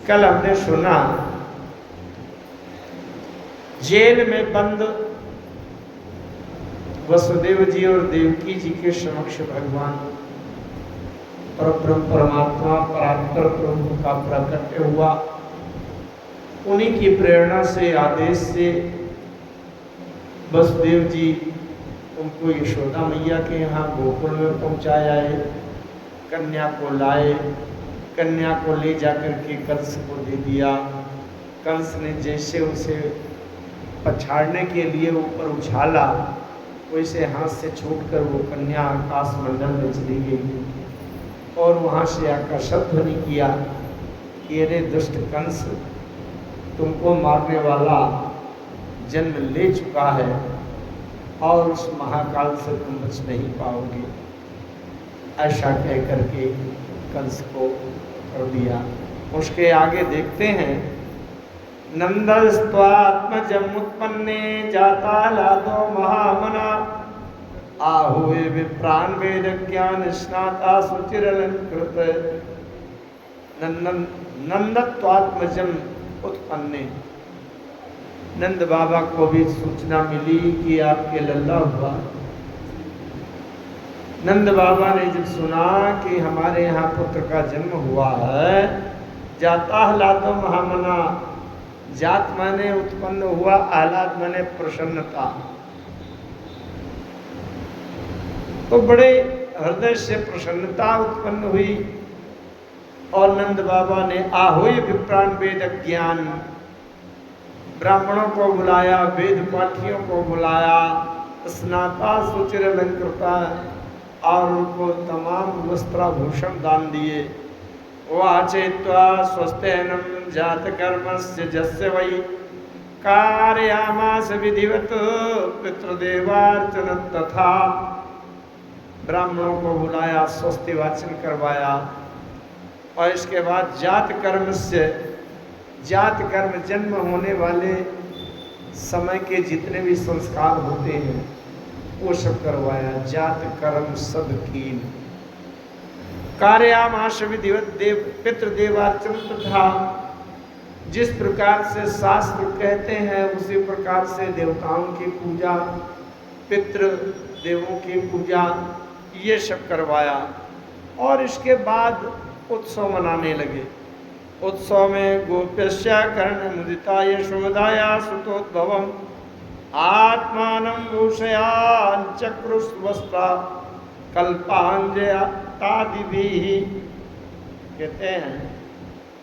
कल हमने सुना जेल में बंद वसुदेव जी और देवकी जी के समक्ष भगवान परब्रह्म परमात्मा परात्पर प्रभु का प्रकट हुआ। उन्हीं की प्रेरणा से, आदेश से वसुदेव जी उनको यशोदा मैया के यहाँ गोकुल में पहुँचाया है। कन्या को लाए, कन्या को ले जाकर के कंस को दे दिया। कंस ने जैसे उसे पछाड़ने के लिए ऊपर उछाला, वैसे हाथ से छूटकर वो कन्या आकाश मंडल में चली गई और वहाँ से आकर ध्वनि किया कि अरे दुष्ट कंस, तुमको मारने वाला जन्म ले चुका है और उस महाकाल से तुम बच नहीं पाओगे। ऐसा कह करके कंस को कर दिया। उसके आगे देखते हैं, नंदस्त्वात्मजमुत्पन्ने जाता लादो महामना आहुए विप्राण वेद ज्ञान स्नाता सुचिरलंकृत। नंदत्वात्मजम उत्पन्ने, नंद बाबा को भी सूचना मिली कि आपके लल्ला हुआ। नंद बाबा ने जब सुना कि हमारे यहाँ पुत्र का जन्म हुआ है, जाता लादो महामना, जात माने उत्पन्न हुआ, आह्लाद माने प्रसन्नता, तो बड़े हृदय से प्रसन्नता उत्पन्न हुई। और नंद बाबा ने आहुय विप्राण वेद ज्ञान, ब्राह्मणों को बुलाया, वेद पाठियों को बुलाया, स्नाता सुचिर अलंकृता, और उनको तमाम वस्त्राभूषण दान दिए। वाचयित्वा स्वस्थेनम जात कर्मस्य जस्य वै कारयामास विधिवत पितृदेवार्चन तथा। ब्राह्मणों को बुलाया, स्वस्ति वाचन करवाया और इसके बाद जात कर्म से, जात कर्म जन्म होने वाले समय के जितने भी संस्कार होते हैं वो सब करवाया। जात कर्म सब कीन, कार्यामाश विधिवत देव पितृदेवार्चन तथा, जिस प्रकार से शास्त्र कहते हैं उसी प्रकार से देवताओं की पूजा, पितृ देवों की पूजा, ये सब करवाया। और इसके बाद उत्सव मनाने लगे। उत्सव में गोप्यस्या कर्ण मुदिता यशोदाया सुतोद्भवम आत्मानं भूषयान चक्रुस्वस्ता कल्पांजया तादिभिः। कहते हैं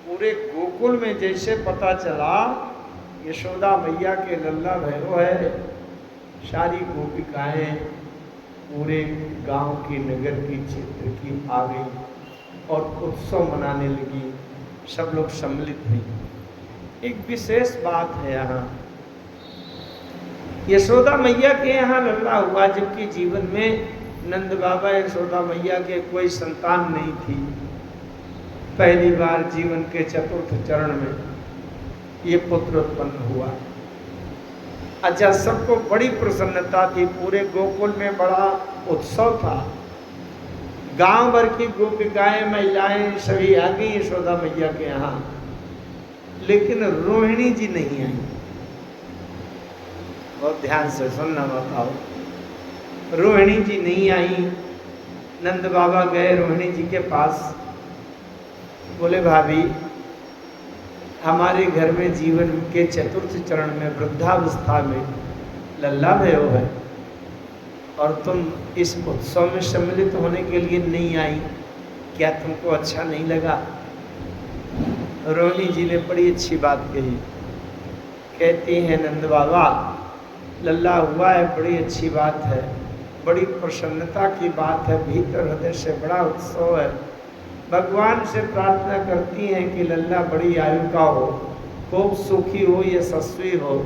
पूरे गोकुल में जैसे पता चला यशोदा मैया के लल्ला भैरव है, सारी गोपिकाएं पूरे गांव की, नगर की, क्षेत्र की आ गई और उत्सव मनाने लगी। सब लोग सम्मिलित हुई। एक विशेष बात है यहाँ, यशोदा मैया के यहाँ लल्ला हुआ, जबकि जीवन में नंद बाबा यशोदा मैया के कोई संतान नहीं थी। पहली बार जीवन के चतुर्थ चरण में ये पुत्र उत्पन्न हुआ। अच्छा, सबको बड़ी प्रसन्नता थी, पूरे गोकुल में बड़ा उत्सव था। गांव भर की गोपिकाएं, महिलाएं सभी आ गई यशोदा मैया के यहाँ, लेकिन रोहिणी जी नहीं आई। बहुत ध्यान से सुनना बताओ, रोहिणी जी नहीं आई। नंद बाबा गए रोहिणी जी के पास, बोले भाभी हमारे घर में जीवन के चतुर्थ चरण में वृद्धावस्था में लल्ला भयो है और तुम इस उत्सव में सम्मिलित होने के लिए नहीं आई, क्या तुमको अच्छा नहीं लगा? रोहिणी जी ने बड़ी अच्छी बात कही। कहती हैं नंद बाबा लल्ला हुआ है, बड़ी अच्छी बात है, बड़ी प्रसन्नता की बात है, भीतर हृदय से बड़ा उत्सव है। भगवान से प्रार्थना करती हैं कि लल्ला बड़ी आयु का हो, खूब सुखी हो, यशस्वी हो,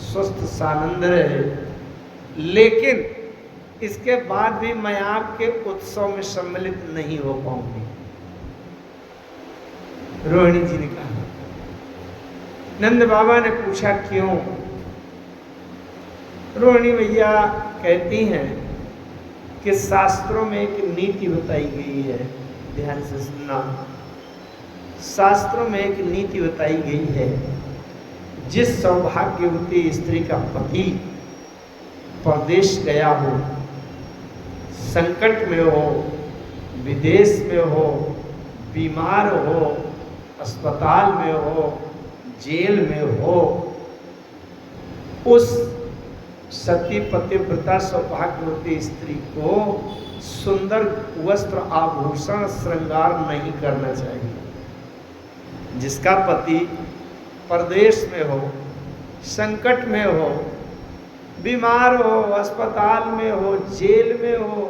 स्वस्थ सानंद रहे, लेकिन इसके बाद भी मैं आपके उत्सव में सम्मिलित नहीं हो पाऊंगी। रोहिणी जी ने कहा। नंद बाबा ने पूछा क्यों? रोहिणी मैया कहती हैं कि शास्त्रों में एक नीति बताई गई है, ध्यान से सुनना। शास्त्रों में एक नीति बताई गई है, जिस सौभाग्यवती स्त्री का पति परदेश गया हो, संकट में हो, विदेश में हो, बीमार हो, अस्पताल में हो, जेल में हो, उस सती पतिव्रता सौभाग्यवती स्त्री को सुंदर वस्त्र आभूषण श्रृंगार नहीं करना चाहिए। जिसका पति परदेश में हो, संकट में हो, बीमार हो, अस्पताल में हो, जेल में हो,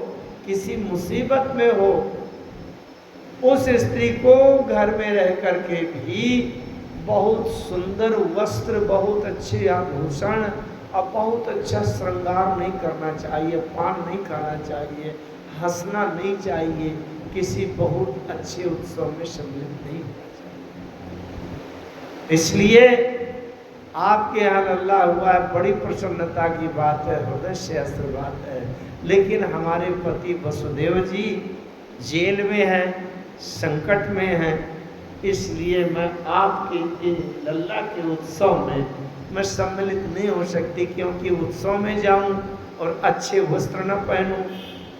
किसी मुसीबत में हो, उस स्त्री को घर में रह करके भी बहुत सुंदर वस्त्र, बहुत अच्छे आभूषण और बहुत अच्छा श्रृंगार नहीं करना चाहिए, पान नहीं खाना चाहिए, हंसना नहीं चाहिए, किसी बहुत अच्छे उत्सव में सम्मिलित नहीं होना चाहिए। इसलिए आपके यहाँ लल्ला हुआ है, बड़ी प्रसन्नता की बात है, हृदय से आशीर्वाद है। लेकिन हमारे पति वसुदेव जी जेल में हैं, संकट में हैं, इसलिए मैं आपके लल्ला के उत्सव में मैं सम्मिलित नहीं हो सकती, क्योंकि उत्सव में जाऊं और अच्छे वस्त्र न पहनूं,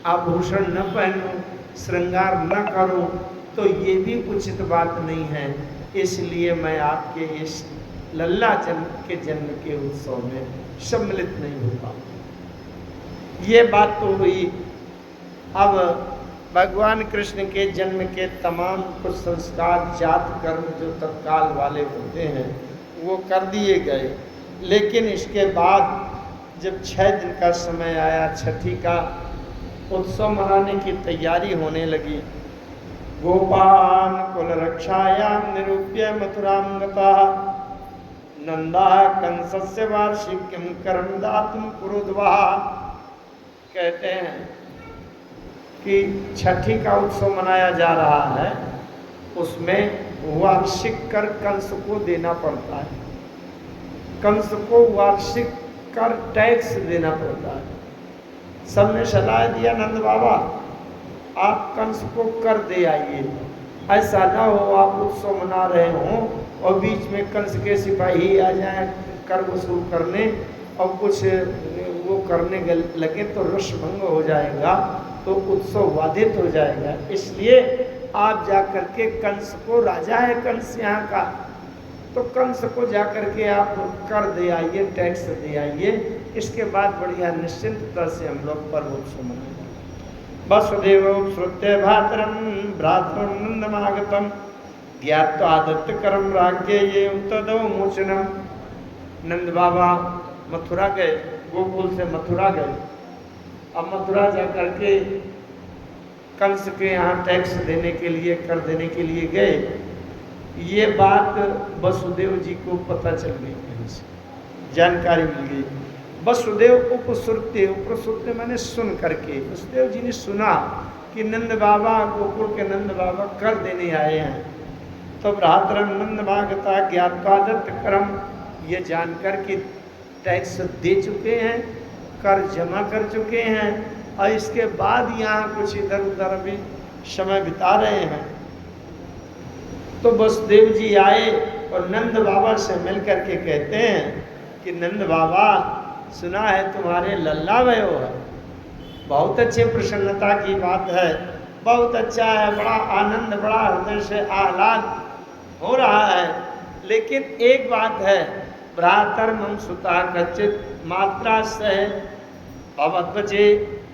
आभूषण न पहनूं, श्रृंगार न करूं, तो ये भी उचित बात नहीं है। इसलिए मैं आपके इस लल्ला जन्म के उत्सव में सम्मिलित नहीं हो पाऊँ। ये बात तो हुई। अब भगवान कृष्ण के जन्म के तमाम कुछ संस्कार, जात कर्म जो तत्काल वाले होते हैं वो कर दिए गए। लेकिन इसके बाद जब 6 दिन का समय आया, छठी का उत्सव मनाने की तैयारी होने लगी। गोपान कुल रक्षायाम निरूप्य मथुराम गता नंदा कंसस्य वार्षिकम कर्म दातुम कुरुद्वा। कहते हैं कि छठी का उत्सव मनाया जा रहा है, उसमें वार्षिक कर कंस को देना पड़ता है। कंस को वार्षिक कर टैक्स देना पड़ता है। सबने सलाह दिया, नंद बाबा आप कंस को कर दे आइए, ऐसा ना हो आप उत्सव मना रहे हों और बीच में कंस के सिपाही आ जाएं कर वसूल करने और कुछ वो करने लगे तो रस भंग हो जाएगा, तो उत्सव बाधित हो जाएगा। इसलिए आप जाकर के कंस को, राजा है कंस यहाँ का, तो कंस को जाकर के आप कर दे आइए, टैक्स दे आइए। इसके बाद बढ़िया निश्चिंतता से हम लोग पर्व उत्सव मनाएंगे। वसुदेव श्रुत्य भातरम भ्रातरम नंदमागतम ज्ञात्वा दत्तकरम राज्ञ ये उत्तदो मोचनम। नंद बाबा मथुरा गए, गोकुल से मथुरा गए। अब मथुरा जाकर के कंस के यहाँ टैक्स देने के लिए, कर देने के लिए गए। ये बात वसुदेव जी को पता चल गई, कहीं से जानकारी मिल गई। वसुदेव उपश्रुत्य मैंने सुन करके, वसुदेव जी ने सुना कि नंद बाबा, गोकुल के नंद बाबा कर देने आए हैं। तो भ्रातरम नंद भागता ज्ञात्वा दत्त करम, ये जानकर कि टैक्स दे चुके हैं, कर जमा कर चुके हैं और इसके बाद यहाँ कुछ इधर उधर अभी समय बिता रहे हैं। तो वसुदेव जी आए और नंद बाबा से मिल करके कहते हैं कि नंद बाबा सुना है तुम्हारे लल्ला भयो है, बहुत अच्छे प्रसन्नता की बात है, बहुत अच्छा है, बड़ा आनंद, बड़ा हृदय से आह्लाद हो रहा है। लेकिन एक बात है, भ्रातर मम सुता कच्चित मात्रा से भवद्वजे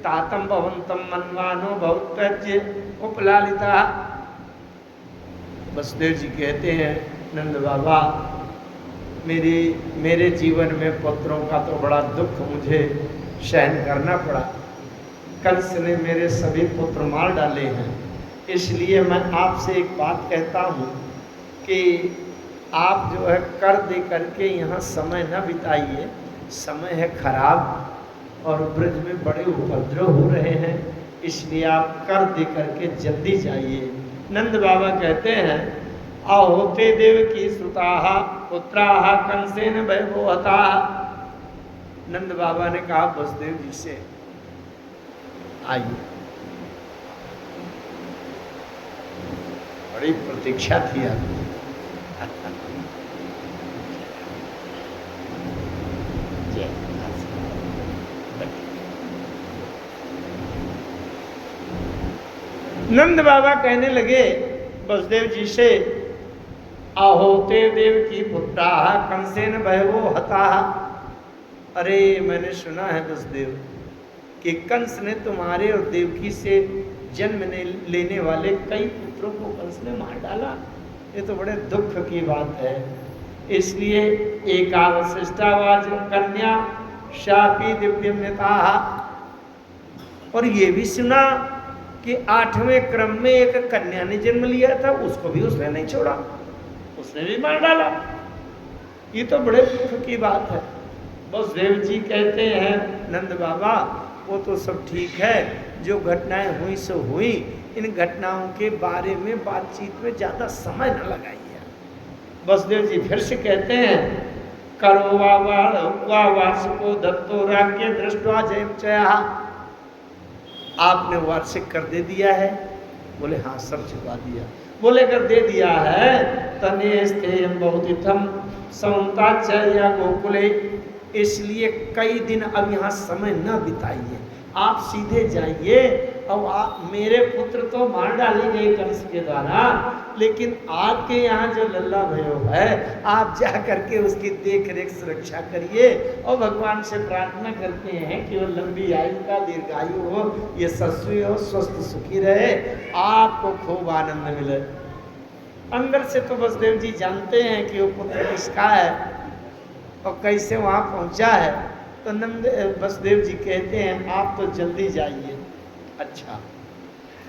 तातम भवंतम मनवानो भवत्वज्य उपलालिता। वसुदेव जी कहते हैं नंद बाबा मेरे जीवन में पुत्रों का तो बड़ा दुख मुझे सहन करना पड़ा। कंस ने मेरे सभी पुत्र मार डाले हैं, इसलिए मैं आपसे एक बात कहता हूँ कि आप जो है कर दे करके यहाँ समय न बिताइए, समय है खराब और ब्रज में बड़े उपद्रव हो रहे हैं, इसलिए आप कर दे करके जल्दी जाइए। नंद बाबा कहते हैं ahote devaki sutaha putraha कंसेन वैभवता। नंद बाबा ने कहा वसुदेव जी से आइए। बड़ी प्रतीक्षा थी आपकी। नंद बाबा कहने लगे वसुदेव जी से, आहोते देव की पुत्रा कंसेन भयवो हता। अरे मैंने सुना है वसुदेव कि कंस ने तुम्हारे और देवकी से जन्म लेने वाले कई पुत्रों को कंस ने मार डाला। ये तो बड़े दुख की बात है। इसलिए एकावशिष्टावाच कन्या शापी दिव्यम्यता। और ये भी सुना कि 8वें क्रम में एक कन्या ने जन्म लिया था, उसको भी उसने नहीं छोड़ा, उसने भी मार डाला। ये तो बड़े दुख की बात है। वसुदेव जी कहते हैं नंद बाबा वो तो सब ठीक है, जो घटनाएं हुई सो हुई, इन घटनाओं के बारे में बातचीत में ज्यादा समय न लगाइए। वसुदेव जी फिर से कहते हैं, करो वार्षिको दत्तो राज्ञ दृष्टवा जयचया। आपने वार्षिक कर दे दिया है? बोले हाँ सब चुका दिया। बोले अगर दे दिया है तनेस्ते बहुतिथम समताचर्या गोकुले, इसलिए कई दिन अब यहाँ समय न बिताइए, आप सीधे जाइए। अब आप, मेरे पुत्र तो मार डाले गए कंस के द्वारा, लेकिन आपके यहाँ जो लल्ला भयो है, आप जा करके उसकी देख रेख सुरक्षा करिए और भगवान से प्रार्थना करते हैं कि वो लंबी आयु का दीर्घायु हो, ये सस्वी हो, स्वस्थ सुखी रहे, आपको खूब आनंद मिले। अंदर से तो वसुदेव जी जानते हैं कि वो पुत्र किसका है और कैसे वहाँ पहुँचा है। तो नंद वसुदेव जी कहते हैं आप तो जल्दी जाइए। अच्छा,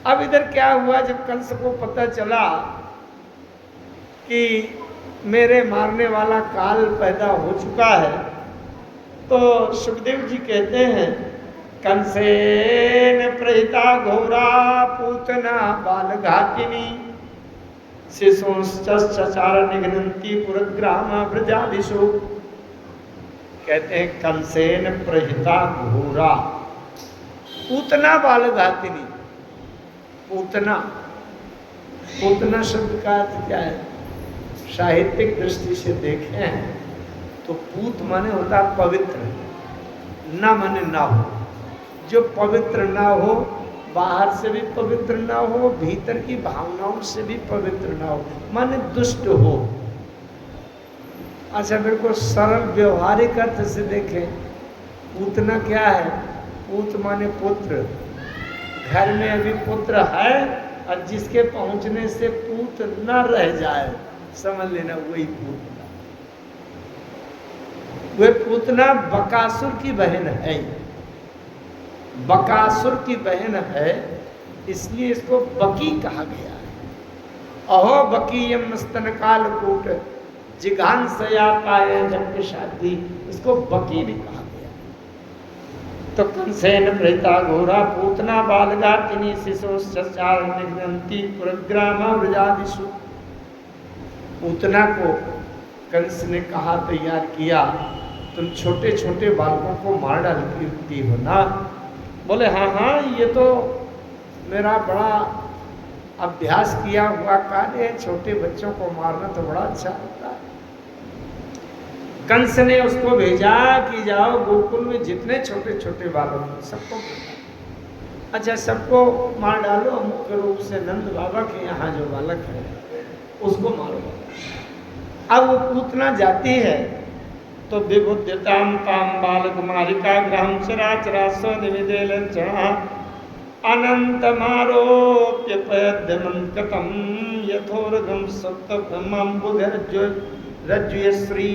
अब इधर क्या हुआ, जब कंस को पता चला कि मेरे मारने वाला काल पैदा हो चुका है, तो सुखदेव जी कहते हैं, कंसेन प्रहिता घोरा पूतना बालघातिनी शिशुश्चार निघ्नन्ति पुरग्राम ब्रजादिषु। कहते हैं कंसेन प्रहिता घोरा पूतना बालघातिनी। पूतना, पूतना शब्द का अर्थ क्या है? साहित्यिक दृष्टि से देखें तो पूत माने होता है पवित्र, न माने ना हो। जो पवित्र ना हो, बाहर से भी पवित्र ना हो, भीतर की भावनाओं से भी पवित्र ना हो, माने दुष्ट हो। अच्छा बिल्कुल सरल व्यवहारिक अर्थ से देखें, पूतना क्या है? पूत माने पुत्र। घर में अभी पुत्र है और जिसके पहुंचने से पूत न रह जाए, समझ लेना वही पूतना। वह पूतना बकासुर की बहन है, बकासुर की बहन है, इसलिए इसको बकी कहा गया है। अहो बकीयम स्तन काल कूट जिघान सया पाए जब शादी, इसको बकी भी कहा गया। तो कंसेन प्रहिता घोरा पूतना बालघातिनी शिशुश्चार निघ्नन्ति पुरग्राम ब्रजादिषु। पूतना को कंस ने कहा, तैयार किया, तुम छोटे छोटे बालकों को मार डालती हो ना? बोले हाँ हाँ, ये तो मेरा बड़ा अभ्यास किया हुआ कार्य है, छोटे बच्चों को मारना तो बड़ा अच्छा होता है। कंस ने उसको भेजा कि जाओ गोकुल में जितने छोटे छोटे बालक हैं सबको, अच्छा सबको मार डालो, मुख्य रूप से नंद बाबा के यहाँ जो बालक है उसको मारो। अब वो पूतना जाती है तो विबुद्धिताम ताम बालक मारिका ग्रहम चराचरासो निविदेलन चढ़ा अनंत मारोप्य पद्यमंकतम यथोरगम सप्तमं बुधरज्जुयश्री।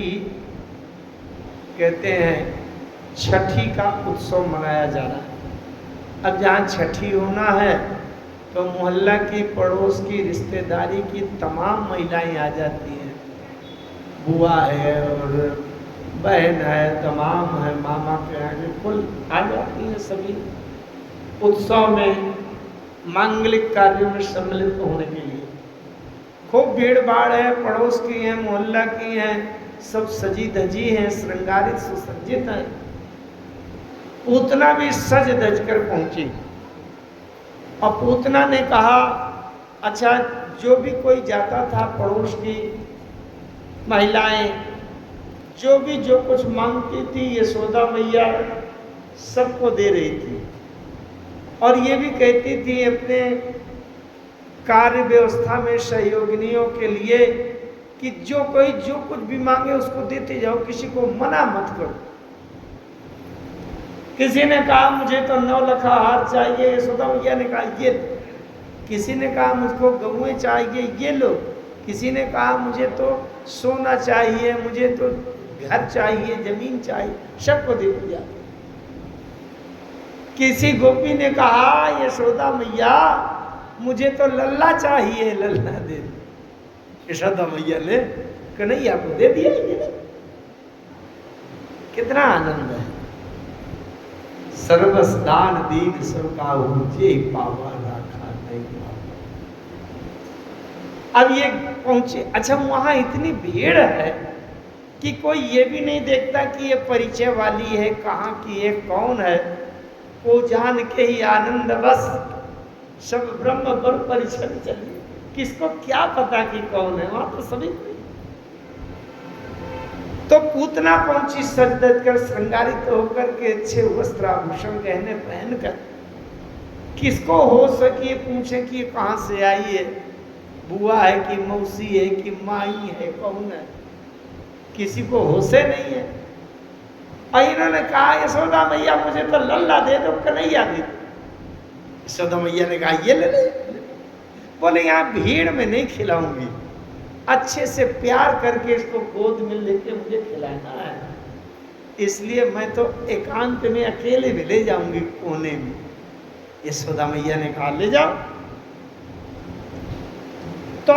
कहते हैं छठी का उत्सव मनाया जा रहा है। अब जहाँ छठी होना है तो मोहल्ला की, पड़ोस की, रिश्तेदारी की तमाम महिलाएं आ जाती हैं। बुआ है और बहन है, तमाम है, मामा के आगे कुल आ जाती हैं सभी उत्सव में, मांगलिक कार्यों में सम्मिलित होने के लिए। खूब भीड़ भाड़ है, पड़ोस की है, मोहल्ला की है, सब सजी धजी हैं, श्रृंगारित सुसज्जित हैं। पूतना भी सज धज कर पहुंची और पूतना ने कहा, अच्छा जो भी कोई जाता था, पड़ोस की महिलाएं जो भी जो कुछ मांगती थी, यशोदा मैया सबको दे रही थी। और ये भी कहती थी अपने कार्य व्यवस्था में सहयोगिनियों के लिए कि जो कोई जो कुछ भी मांगे उसको देते जाओ, किसी को मना मत करो। किसी ने कहा मुझे तो 9 लखा हार चाहिए, यशोदा मैया ने कहा ये। किसी ने कहा मुझको गौएं चाहिए, ये लो। किसी ने कहा मुझे तो सोना चाहिए, मुझे तो घर चाहिए, जमीन चाहिए, सबको दे दिया। किसी गोपी ने कहा यशोदा मैया मुझे तो लल्ला चाहिए, लल्ला दे दो। यशोदा मैया ने कन्हैया को दे दिया। कितना आनंद है। सर्वस दान दीन सबका ऊंचे पावा राखा नहीं पावा। अब ये पहुंचे, अच्छा वहां इतनी भीड़ है कि कोई ये भी नहीं देखता कि ये परिचय वाली है, कहाँ की है, कौन है। वो जान के ही आनंद बस सब ब्रह्म पर परिचय चलिए। किसको क्या पता कि कौन है, वहां तो सभी कोई। तो पूतना पहुंची सज धज कर, श्रृंगारित होकर के, अच्छे वस्त्र आभूषण गहने पहनकर। किसको हो सके पूछे कि ये कहाँ से आई है, बुआ है कि मौसी है कि माई है, कौन है, किसी को होशे नहीं है। और इन्होंने कहा यशोदा मैया मुझे तो लल्ला दे दो, कन्हैया दे दो। यशोदा मैया ने कहा ये ले ले। बोले यहाँ भीड़ में नहीं खिलाऊंगी, अच्छे से प्यार करके इसको गोद में लेके मुझे खिलाना है, इसलिए मैं तो एकांत में अकेले भी ले जाऊंगी कोने में। यशोदा मैया ने कहा ले जाओ। तो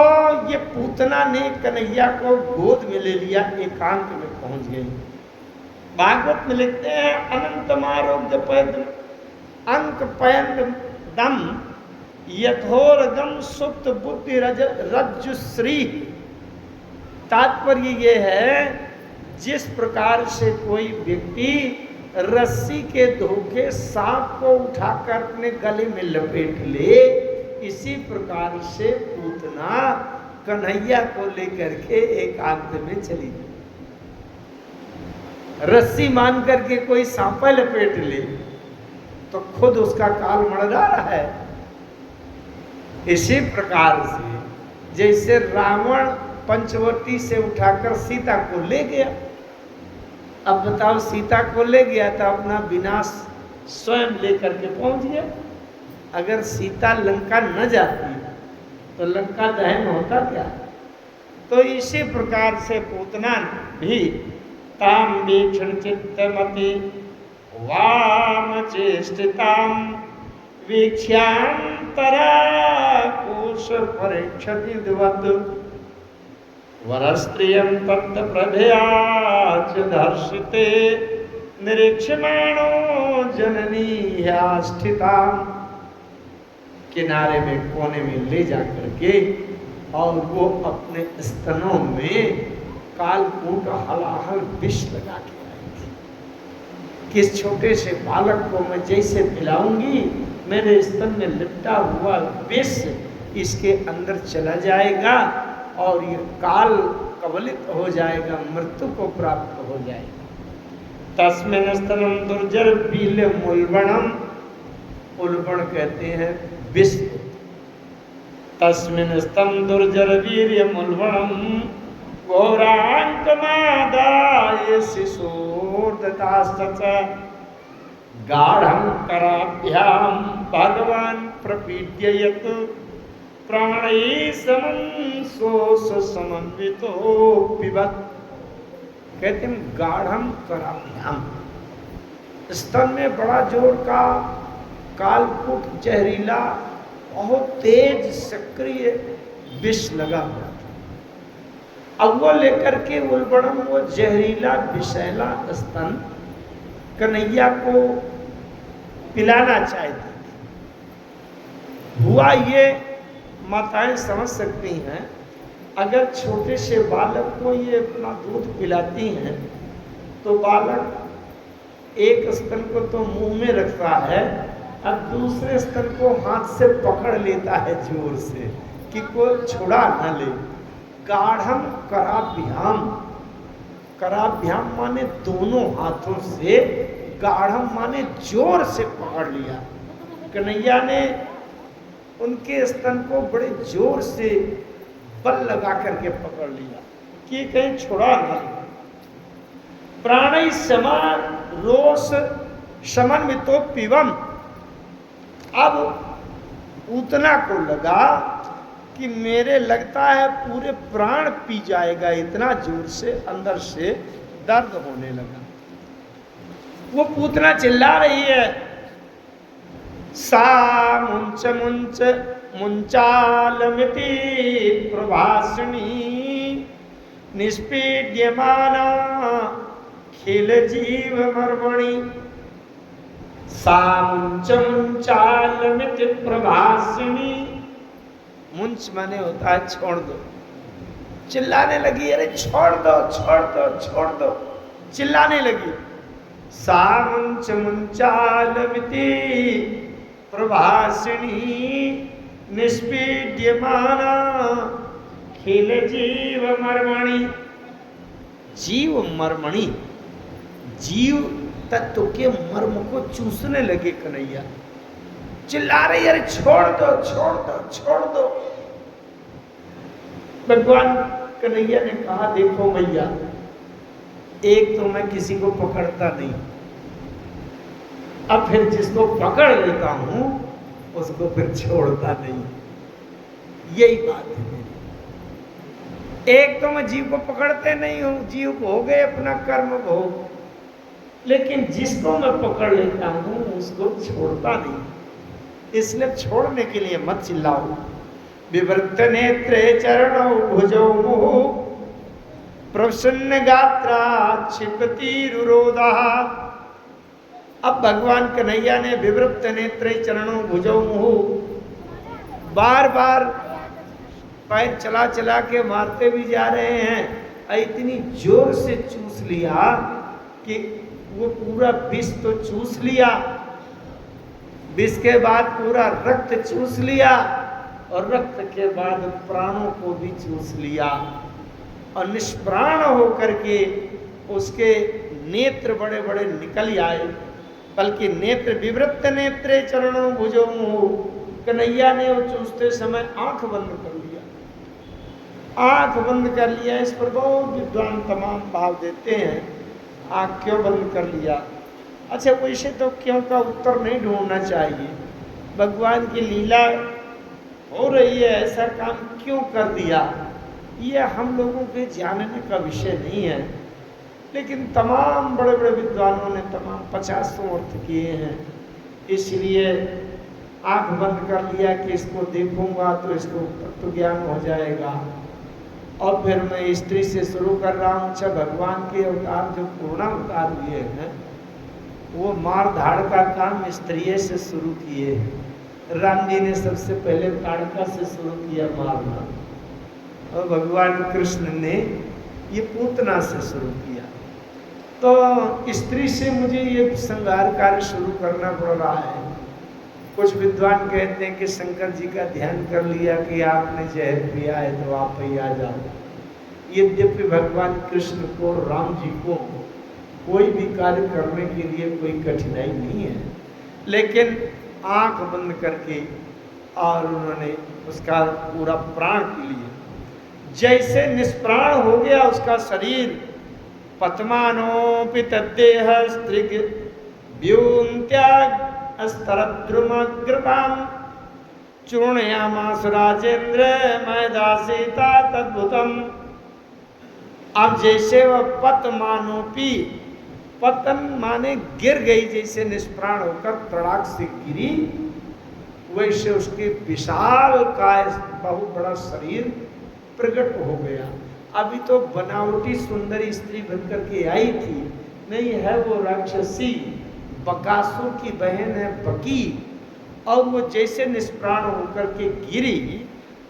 ये पूतना ने कन्हैया को गोद में ले लिया, एकांत में पहुंच गई। भागवत में लिखते हैं अनंतमारोग्य पैद अंक पैद दम यथोरगम सुप्त बुद्धि रज्जुश्री। तात्पर्य ये है जिस प्रकार से कोई व्यक्ति रस्सी के धोखे सांप को उठाकर अपने गले में लपेट ले, इसी प्रकार से पूतना कन्हैया को लेकर के एकांत में चली गई। रस्सी मान करके कोई सांपा लपेट ले तो खुद उसका काल मड़ा रहा है। इसी प्रकार से जैसे रावण पंचवटी से उठाकर सीता को ले गया, अब बताओ सीता को ले गया तो अपना विनाश स्वयं लेकर के पहुंच गया। अगर सीता लंका न जाती तो लंका दहन होता क्या। तो इसी प्रकार से पूतना भी ताम वीक्षण चित्तमति वाम चेष्टिताम वीक्ष्यांतरा कोश परीक्षति दिवत वरस्त्रियं तत्त प्रभयाच दर्शिते निरीक्षमाणो जननी ह्यास्थिताम। किनारे में कोने में ले जा करके और वो अपने स्तनों में कालकूट हलाहल विष लगा के आई थी। किस छोटे से बालक को मैं जैसे पिलाऊंगी, मेरे स्तन में लिपटा हुआ विष इसके अंदर चला जाएगा और ये काल कवलित हो जाएगा, मृत्यु को प्राप्त हो जाएगा। तस्मिन् स्तनम दुर्जर पीले मुलबणम, उल्बण कहते हैं विष। तस्मिन् स्तन दुर्जर वीर्य मुलबणम घोरांकमादाय शिशोर्दताश्च गाढ़ं कराभ्याम भगवान प्रपीड्ययत प्राणै समं सोष समन्वितो पिबत। कहते हैं गाढ़ं कराभ्याम, स्तन में बड़ा जोर का कालकूट जहरीला बहुत तेज सक्रिय विष लगा हुआ था। अब वो लेकर के उल्बणम वो जहरीला विषैला स्तन कन्हैया को पिलाना चाहती थी। हुआ ये माताएं समझ सकती हैं, अगर छोटे से बालक को ये अपना दूध पिलाती हैं तो बालक एक स्तन को तो मुंह में रखता है, अब दूसरे स्तन को हाथ से पकड़ लेता है जोर से कि कोई छुड़ा न ले। गाढ़म कराभ्याम, कराभ्याम माने दोनों हाथों से, गाढ़म माने जोर से पकड़ लिया। कन्हैया ने उनके स्तन को बड़े जोर से बल लगा करके पकड़ लिया कि कहीं छुड़ा ना। प्राणी समान रोष समन्वितो पिवम। अब उतना को लगा कि मेरे लगता है पूरे प्राण पी जाएगा, इतना जोर से अंदर से दर्द होने लगा। वो पूतना चिल्ला रही है, सा मुंच मुंच मुंचालमिति प्रभाषणी निष्पीड्यमाना खिल जीव मर्मणि। सा मुंच मुंचालमिति प्रभाषणी, मुंच माने होता है छोड़ दो। चिल्लाने लगी, अरे छोड़ दो छोड़ दो छोड़ दो, चिल्लाने लगी। सा मुंच मुंचालमिति प्रभाषिणी निष्पीड्यमाना खिल जीव मर्मणि। जीव मर्मणि, जीव तत्व के मर्म को चूसने लगे कन्हैया। चिल्ला रही, अरे छोड़ दो छोड़ दो छोड़ दो। भगवान कन्हैया ने कहा, देखो भैया, एक तो मैं किसी को पकड़ता नहीं, अब फिर जिसको पकड़ लेता हूं उसको फिर छोड़ता नहीं। यही बात है मेरी। एक तो मैं जीव को पकड़ते नहीं हूं, जीव भोगे अपना कर्म भोग, लेकिन जिसको मैं पकड़ लेता हूं उसको छोड़ता नहीं। इसलिए छोड़ने के लिए मत चिल्लाओ। विवृत नेत्रे चरणौ भुजौ मुहुः प्रसन्न गात्रा क्षिपति रुरोधः। अब भगवान कन्हैया ने विवृत नेत्रे चरणों भुजौ मुहुः, बार बार पैर चला चला के मारते भी जा रहे हैं। इतनी जोर से चूस लिया कि वो पूरा विष तो चूस लिया, विष के बाद पूरा रक्त चूस लिया, और रक्त के बाद प्राणों को भी चूस लिया, और निष्प्राण होकर के उसके नेत्र बड़े बड़े निकल आए। बल्कि नेत्र विवृत नेत्रे चरणों भुजौ मुहुः, कन्हैया ने वो चूसते समय आंख बंद कर लिया, आंख बंद कर लिया। इस पर बहुत विद्वान तमाम भाव देते हैं, आंख क्यों बंद कर लिया। अच्छा, वैसे तो क्यों का उत्तर नहीं ढूंढना चाहिए। भगवान की लीला हो रही है, ऐसा काम क्यों कर दिया, ये हम लोगों के जानने का विषय नहीं है। लेकिन तमाम बड़े बड़े विद्वानों ने तमाम 50 अर्थ किए हैं। इसलिए आंख बंद कर लिया कि इसको देखूंगा तो इसको तत्व ज्ञान हो जाएगा। और फिर मैं स्त्री से शुरू कर रहा हूँ। अच्छा, भगवान के अवतार जो पूर्ण अवतार हुए हैं वो मार धाड़ का काम स्त्रियों से शुरू किए। राम जी ने सबसे पहले ताड़का से शुरू किया मारना, और भगवान कृष्ण ने ये पूतना से शुरू किया। तो स्त्री से मुझे ये संहार कार्य शुरू करना पड़ रहा है। कुछ विद्वान कहते हैं कि शंकर जी का ध्यान कर लिया कि आपने जहर पिया है तो आप ही आ जाओ। यद्यपि भगवान कृष्ण को, राम जी को कोई भी कार्य करने के लिए कोई कठिनाई नहीं है, लेकिन आंख बंद करके और उन्होंने उसका पूरा प्राण पी लिया। जैसे निष्प्राण हो गया उसका शरीर, पद्मानोपि तद्देह स्त्रिग व्यून्त्याग स्तरद्रुमग्रतां चूर्णयामास राजेंद्र मैदासीता तद्भुतम। अब जैसे वह पद्मानोपी, पतन माने गिर गई, जैसे निष्प्राण होकर तड़ाक से गिरी, वैसे उसके विशाल काय बहुत बड़ा शरीर प्रकट हो गया। अभी तो बनावटी सुंदरी स्त्री बनकर के आई थी, नहीं है वो राक्षसी, बकासुर की बहन है बकी। और वो जैसे निष्प्राण होकर के गिरी,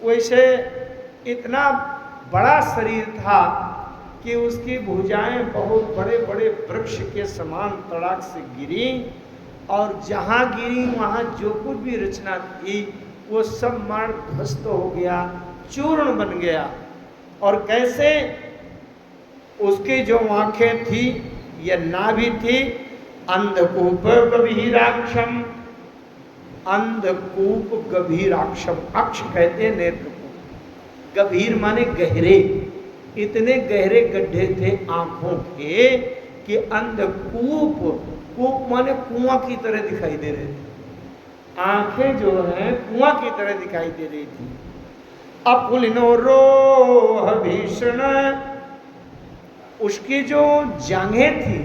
वैसे इतना बड़ा शरीर था कि उसकी भुजाएं बहुत बड़े बड़े वृक्ष के समान तड़ाक से गिरी, और जहाँ गिरी वहाँ जो कुछ भी रचना थी वो सब मार ध्वस्त हो गया, चूर्ण बन गया। और कैसे? उसकी जो आंखें थी, यह नाभि थी, अंधकूप गभीराक्षम, अंधकूप गभीराक्षम, अक्ष कहते हैं नेत्र को, गभीर माने गहरे, इतने गहरे गड्ढे थे आंखों के कि अंधकूप, कूप माने कुआं की तरह दिखाई दे रहे थे। आंखें जो है कुआं की तरह दिखाई दे रही थी। अपुलिनो रोह भीषण, उसकी जो जांघें थी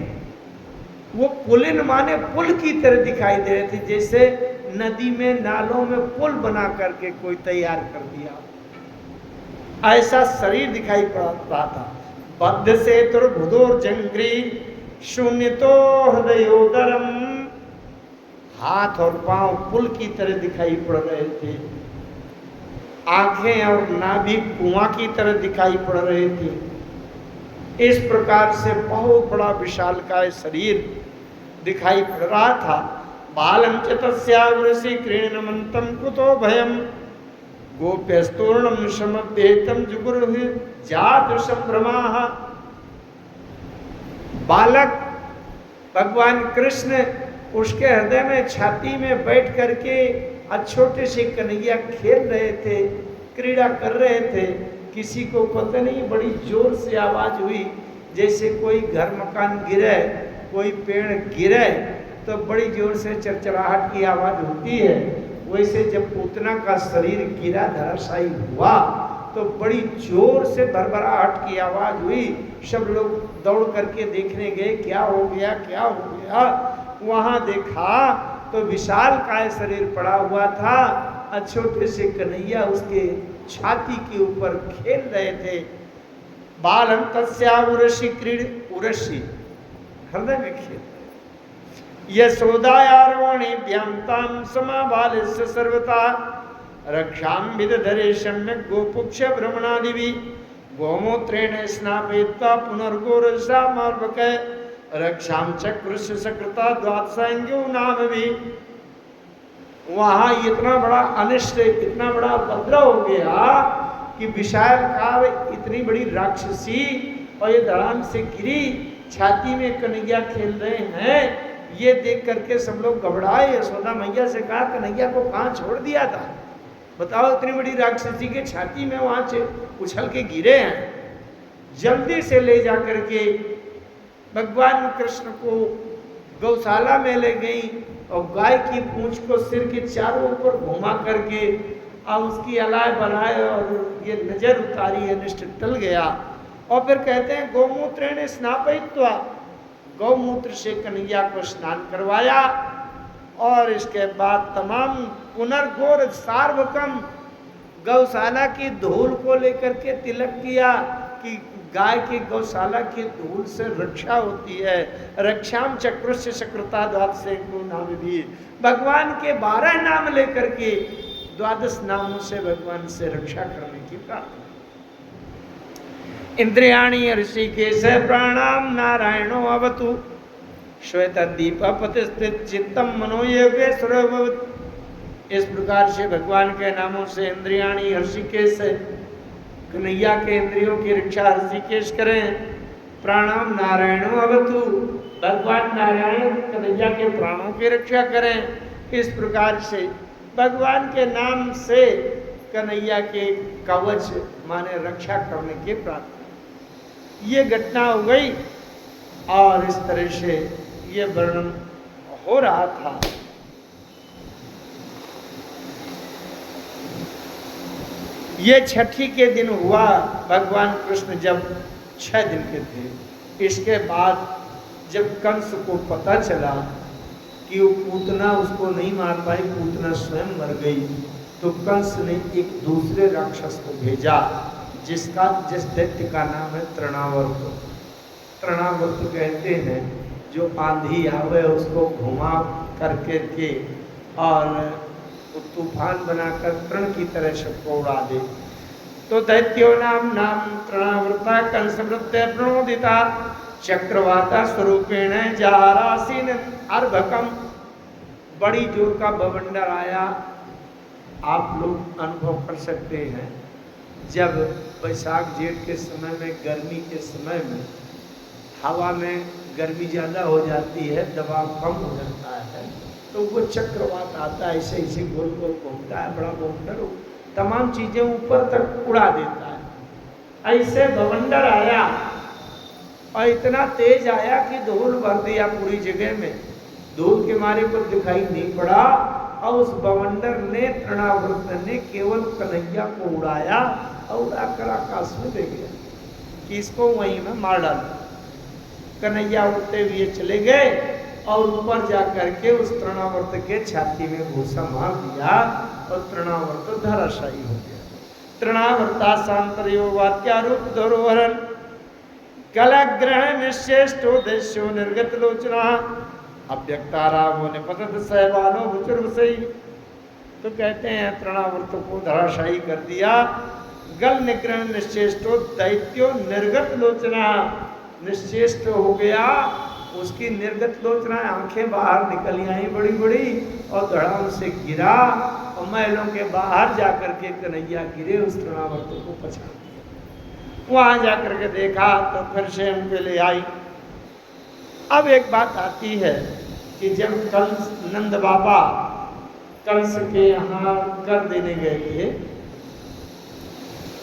वो पुलिन माने पुल की तरह दिखाई दे रही थी, जैसे नदी में नालों में पुल बना करके कोई तैयार कर दिया, ऐसा शरीर दिखाई पड़ता था। बद्ध से तुर्भुदोर जंग्री शून्य तो हृदयोदरम, हाथ और पांव पुल की तरह दिखाई पड़ रहे थे, आंखें और नाभि कुआं की तरह दिखाई पड़ रही थी। इस प्रकार से बहुत बड़ा विशालकाय शरीर दिखाई पड़ रहा था। बालम च तस्यावृषि क्रीणनमंतम कुतो भयम गोप्यस्तूर्णम समभ्येतम जुगुरुः जातु संभ्रमाः। बालक भगवान कृष्ण उसके हृदय में, छाती में बैठ करके छोटे से कन्हैया खेल रहे थे, क्रीड़ा कर रहे थे। किसी को पता नहीं, बड़ी जोर से आवाज हुई, जैसे कोई घर मकान गिरे, कोई पेड़ गिरे तो बड़ी जोर से चरचराहट की आवाज होती है। वैसे जब पूतना का शरीर गिरा, धराशायी हुआ, तो बड़ी जोर से भरभराहट की आवाज हुई। सब लोग दौड़ करके देखने गए, क्या हो गया, क्या हो गया। वहां देखा तो विशाल काय शरीर पड़ा हुआ था, छोटे से कन्हैया उसके छाती के ऊपर खेल रहे थे। बालम तस्या उर्वशी क्रीड, उर्वशी हृदय में खेल रहे। यशोदायारोणी व्यामताम समाबालस्य सर्वता रक्षाम विदधरे सम्यक गोपुक्ष भ्रमणादिवि गोमूत्रेण स्नापयित्वा पुनर्गोरसा मार्बक रक्षाम चक्रुष्य सकृता द्वादशांग्यो नाम भी। वहां इतना बड़ा अनिष्ट, इतना बड़ा उपद्रव हो गया कि विशाल काल इतनी बड़ी राक्षसी और ये धड़ाम से गिरी, छाती में कन्हैया खेल रहे हैं। ये देख करके सब लोग घबराए। यशोदा मैया से कहा, कन्हैया को कहाँ छोड़ दिया था? बताओ, इतनी बड़ी राक्षसी के छाती में वहां से उछल के गिरे हैं। जल्दी से ले जा करके भगवान कृष्ण को गौशाला में ले गई और गाय की पूंछ को सिर के चारों ओर घुमा करके और उसकी अलाय बनाए और ये नजर उतारी, अनिष्ट टल गया। और फिर कहते हैं गौमूत्रेण स्नापयित्वा, गौमूत्र से कन्हैया को स्नान करवाया। और इसके बाद तमाम पुनर्गोर सार्वकम, गौशाला की धूल को लेकर के तिलक किया कि गाय की गौशाला की धूल से रक्षा होती है। रक्षाम चक्रुष्य सकृता द्वादश नाम भी, भगवान के 12 नाम लेकर के 12 नामों से भगवान से रक्षा करने की प्रार्थना। इंद्रियाणी ऋषिकेश प्राणाम नारायणो अवतु श्वेत दीप प्रतिष्ठित चित्तम मनोयोगेश्वर। इस प्रकार से भगवान के नामों से इंद्रियाणी ऋषिकेश, कन्हैया के इंद्रियों की रक्षा ऋषिकेश करें। प्राणाम नारायणो अवतु, भगवान नारायण कन्हैया के प्राणों की रक्षा करें। इस प्रकार से भगवान के नाम से कन्हैया के कवच माने रक्षा करने की प्रार्थना। ये घटना हो गई और इस तरह से ये वर्णन हो रहा था। ये छठी के दिन हुआ, भगवान कृष्ण जब 6 दिन के थे। इसके बाद जब कंस को पता चला कि वो पूतना उसको नहीं मार पाई, पूतना स्वयं मर गई, तो कंस ने एक दूसरे राक्षस को भेजा जिस दैत्य का नाम है तृणावर्त। तृणावर्त कहते हैं जो आंधी आवे उसको घुमा करके के और तूफान बनाकर तृण की तरह सबको उड़ा दे। तो दैत्यो नाम तृणावर्ता कंसवृत्ते प्रणोदिता चक्रवाता स्वरूपेण जारासीन अर्भकम। बड़ी जोर का बवंडर आया आप लोग अनुभव कर सकते हैं। जब बैसाख जेठ के समय में, गर्मी के समय में हवा में गर्मी ज़्यादा हो जाती है, दबाव कम हो जाता है, तो वो चक्रवात आता है, ऐसे ऐसे गोल गोल घूमता है, बड़ा बवंडर तमाम चीज़ें ऊपर तक उड़ा देता है। ऐसे बवंडर आया और इतना तेज आया कि धूल भर दिया पूरी जगह में। धूल के मारे को दिखाई नहीं पड़ा और उस बवंडर ने, तृणावर्त ने केवल कन्हैया को उड़ाया और उड़ाकर आकाश में दे गया कि इसको वहीं में मार डाला। कन्हैया उड़ते हुए चले गए और ऊपर जा करके उस तृणावर्त के छाती में घूसा मार दिया और तृणावर्त धराशायी हो गया। तृणावर्ता शांतर्यो वात्यारूप धरोहरन कलग्रहण निश्चेष्टो देशो निर्गत लोचना अव्यक्तारावो निपतत सहबालो भुचुर्वसई। तो कहते हैं तृणावर्त को धराशायी कर दिया। गल निग्रहण निश्चेष्टो दैत्यो निर्गत लोचना, निश्चेष्ट हो गया, उसकी निर्गत लोचना, आंखें बाहर निकल आई बड़ी बड़ी और धड़ाम से गिरा और महलों के बाहर जाकर के कन्हैया गिरे, उस तृणावर्त को पछाड़ दिया। वहां जाकर के देखा तो फिर से उनके ले आई। अब एक बात आती है कि जब कंस, नंद बाबा कंस के यहाँ कर देने गए थे,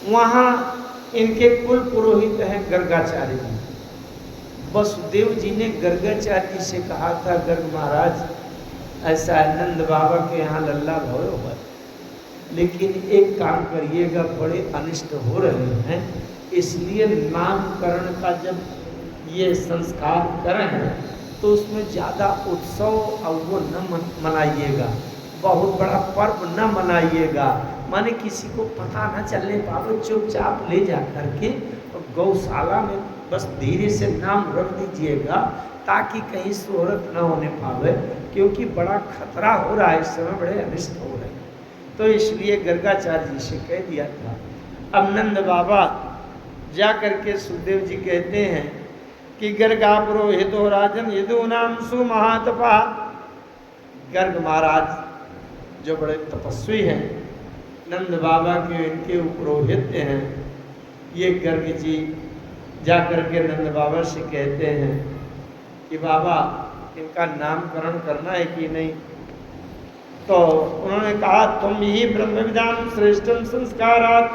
वहां इनके कुल पुरोहित हैं गर्गाचार्य जी। वसुदेव जी ने गर्गाचार्य जी से कहा था, गर्ग महाराज ऐसा है, नंद बाबा के यहाँ लल्ला भव हुआ, लेकिन एक काम करिएगा, बड़े अनिष्ट हो रहे हैं, इसलिए नामकरण का जब ये संस्कार करें तो उसमें ज़्यादा उत्सव और वो न मनाइएगा, बहुत बड़ा पर्व न मनाइएगा, माने किसी को पता न चलने पावे, चुपचाप ले जा करके गौशाला में बस धीरे से नाम रख दीजिएगा ताकि कहीं शोहरत न होने पावे, क्योंकि बड़ा खतरा हो रहा है, इस समय बड़े अनिष्ट हो रहे हैं। तो इसलिए गर्गाचार्य जी से कह दिया था। अब नंद बाबा जा करके सुखदेव जी कहते हैं कि गर्गा पुरोहितो राजन यदु नाम सुमहातपा। गर्ग महाराज जो बड़े तपस्वी हैं, नंद बाबा के इनके पुरोहित हैं, ये गर्ग जी जा करके नंद बाबा से कहते हैं कि बाबा इनका नामकरण करना है कि नहीं। तो उन्होंने कहा, तुम ही ब्रह्म विदाम श्रेष्ठम संस्कारात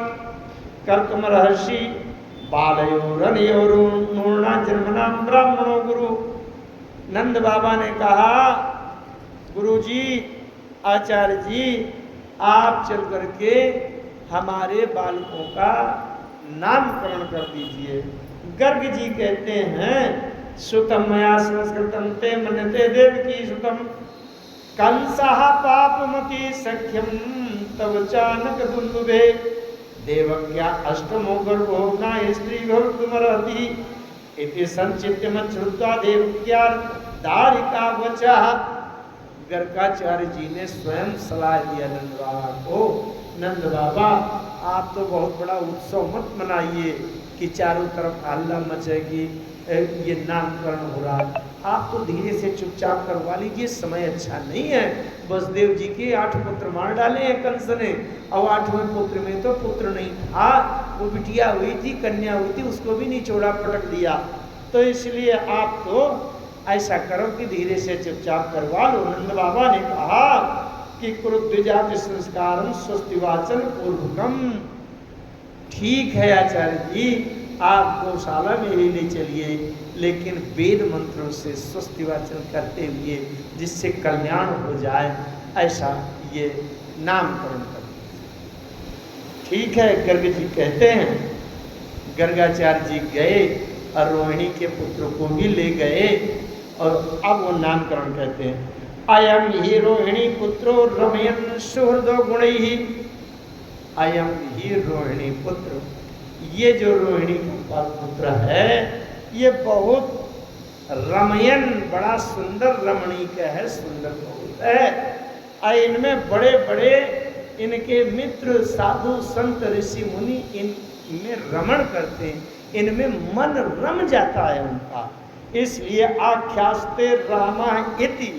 कर्तुम रहर्षि बालयोरनयोरूर्णा जन्मनाम ब्राह्मणो गुरु। नंद बाबा ने कहा, गुरुजी, आचार्य जी, आप चल करके हमारे बालकों का नामकरण कर दीजिए। गर्ग जी कहते हैं, सुतम मया संस्कृतम ते मनते देवकी सुतम कंसः पापमति सख्यम तव चानक दुन्दुभे देवक्या अष्टमो गर्भो न स्त्री भवतुमर्हति इति संचित्य मच्छ्रुत्वा देवक्या दारिका वचः। गर्गाचार्य जी ने स्वयं सलाह दिया नंद बाबा को, नंद बाबा आप तो बहुत बड़ा उत्सव मत मनाइए कि चारों तरफ हल्ला मचेगी, ये नामकरण हो रहा है, आप तो धीरे से चुपचाप करवा लीजिए, समय अच्छा नहीं है। वसुदेव जी के 8 पुत्र मार डाले हैं कंस ने, और 8वें पुत्र में तो पुत्र नहीं था, वो बिटिया हुई थी, कन्या हुई थी, उसको भी नहीं छोड़ा, पटक दिया। तो इसलिए आप तो ऐसा करो कि धीरे से चुपचाप करवा लो। नंद बाबा ने कहा कि कुरुद्विजाति संस्कारम स्वस्तिवाचन पूर्वकम। ठीक है आचार्य जी, आप गौशाला में ही ले चलिए, लेकिन वेद मंत्रों से स्वस्तिवाचन करते हुए जिससे कल्याण हो जाए, ऐसा ये नामकरण कर दीजिए। ठीक है, गर्ग जी कहते हैं। गर्गाचार्य जी गए और रोहिणी के पुत्र को भी ले गए, और अब वो नामकरण कहते हैं, अयम ही रोहिणी पुत्रो रमयन सुहृदो गुणैहि। अयम ही रोहिणी पुत्र, ये जो रोहिणी का पुत्र है, ये बहुत रमयन, बड़ा सुंदर रमणीक है, सुंदर बहुत है। इनमें बड़े बड़े इनके मित्र साधु संत ऋषि मुनि इनमें रमण करते हैं, इनमें मन रम जाता है उनका, इसलिए आख्यास्ते रामा इति,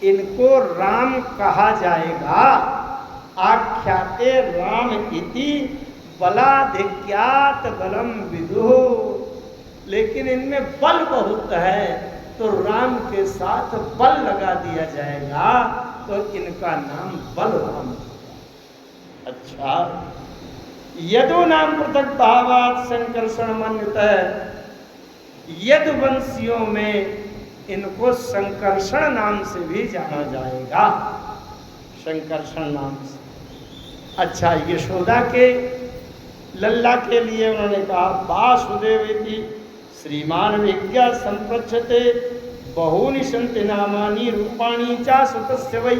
इनको राम कहा जाएगा। आख्याते राम इति बलाधिक्यात बलम विदुः। लेकिन इनमें बल बहुत है तो राम के साथ बल लगा दिया जाएगा तो इनका नाम बलराम। अच्छा, यदु नाम पृथक भावात संकर्षण मन्यतः। यदुवंशियों में इनको संकर्षण नाम से भी जाना जाएगा, संकर्षण नाम से। अच्छा, यशोदा के लल्ला के लिए उन्होंने कहा वासुदेव इति श्रीमान विज्ञा संप्रच्छते बहूनि सन्ति नामानि रूपाणि च सुतस्य वै।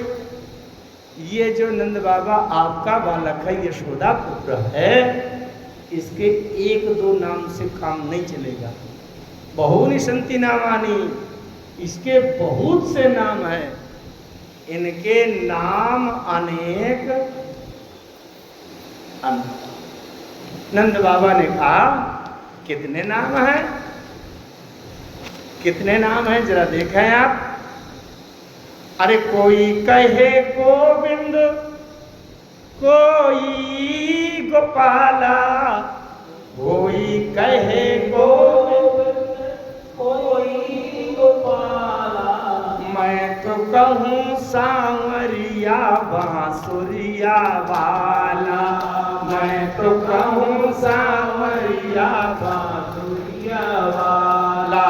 ये जो नंद बाबा आपका बालक है, यशोदा पुत्र है, इसके एक दो नाम से काम नहीं चलेगा। बहूनि सन्ति नामानि, इसके बहुत से नाम हैं, इनके नाम अनेक अनंत। नंद बाबा ने कहा कितने नाम हैं, कितने नाम हैं जरा देखें आप। अरे कोई कहे गोविंद, कोई गोपाला, कोई कहे गोविंद, कोई गोपाला। मैं तो कहूँ सांवरिया बांसुरिया वाला, मैं तो कहूँ सांवरिया बांसुरिया वाला,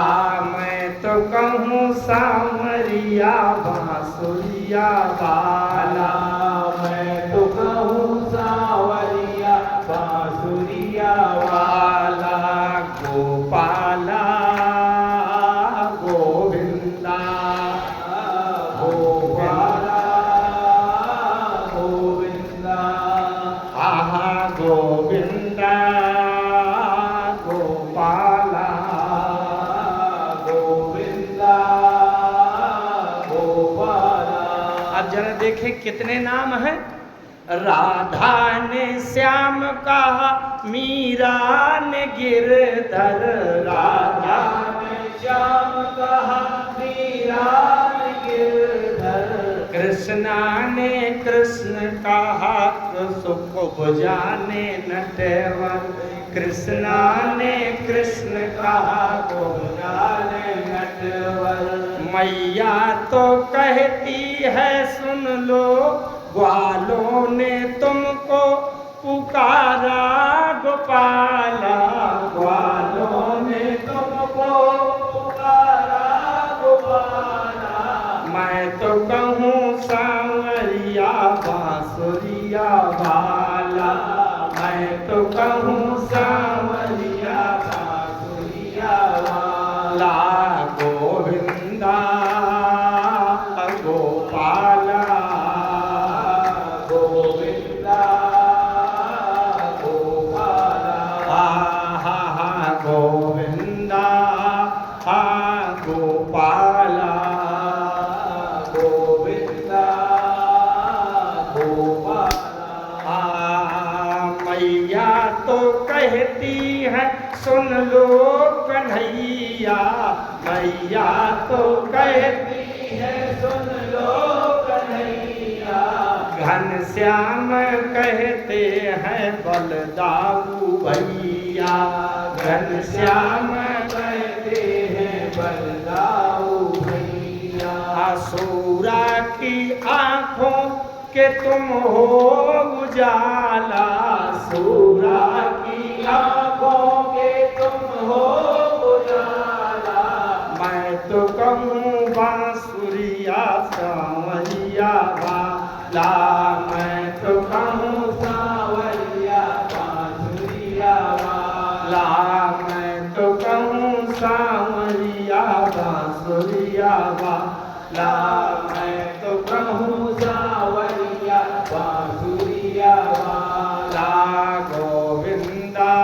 मैं तो कहूँ सांवरिया बांसुरिया वाला, मैं तो कहूँ सांवरिया बांसुरिया वाला। गोपाला गोविंदा, गोपाला गोविंदा, आहा गोविंदा गोपाला गोविंदा गोपाला। अब जरा देखें कितने नाम हैं। राधा ने श्याम कहा, मीरा ने गिरधर, राधा ने श्याम कहा, मीरा ने गिरधर। कृष्णा ने कृष्ण कहा, सुख जाने नटवर, कृष्णा ने कृष्ण कहा, को जाने नटवर। मैया तो कहती है सुन लो, ग्वालों ने तुमको पुकारा गोपाला, ग्वालों ने तुमको पुकारा गोपाला। मैं तो कहूँ सांवरिया बांसुरिया वाला, मैं तो कहूँ सांवरिया बांसुरिया वाला। गोविंदा गोपाला गोविंदा गोपाला, हा हा गोविंदा हा गोपाला गोविंदा गोपाला। मैया तो कहती है सुन लो कन्हैया, मैया तो कहती है सुन लो कन्हैया। घनश्याम कहते हैं बलदाऊ भैया, घनश्याम कहते हैं बलदाऊ भैया। असुरा की आंखों के तुम हो उजाला, सूरा की आंखों के तुम हो उजाला। मैं तो कहूँ बांसुरिया सांवरिया वाला, मैं तो कहूँ सांवरिया बांसुरिया वाला, मैं तो कहूँ सांवरिया बांसुरिया वाला, मैं तो कहूँ सांवरिया बांसुरिया वाला। गोविंदा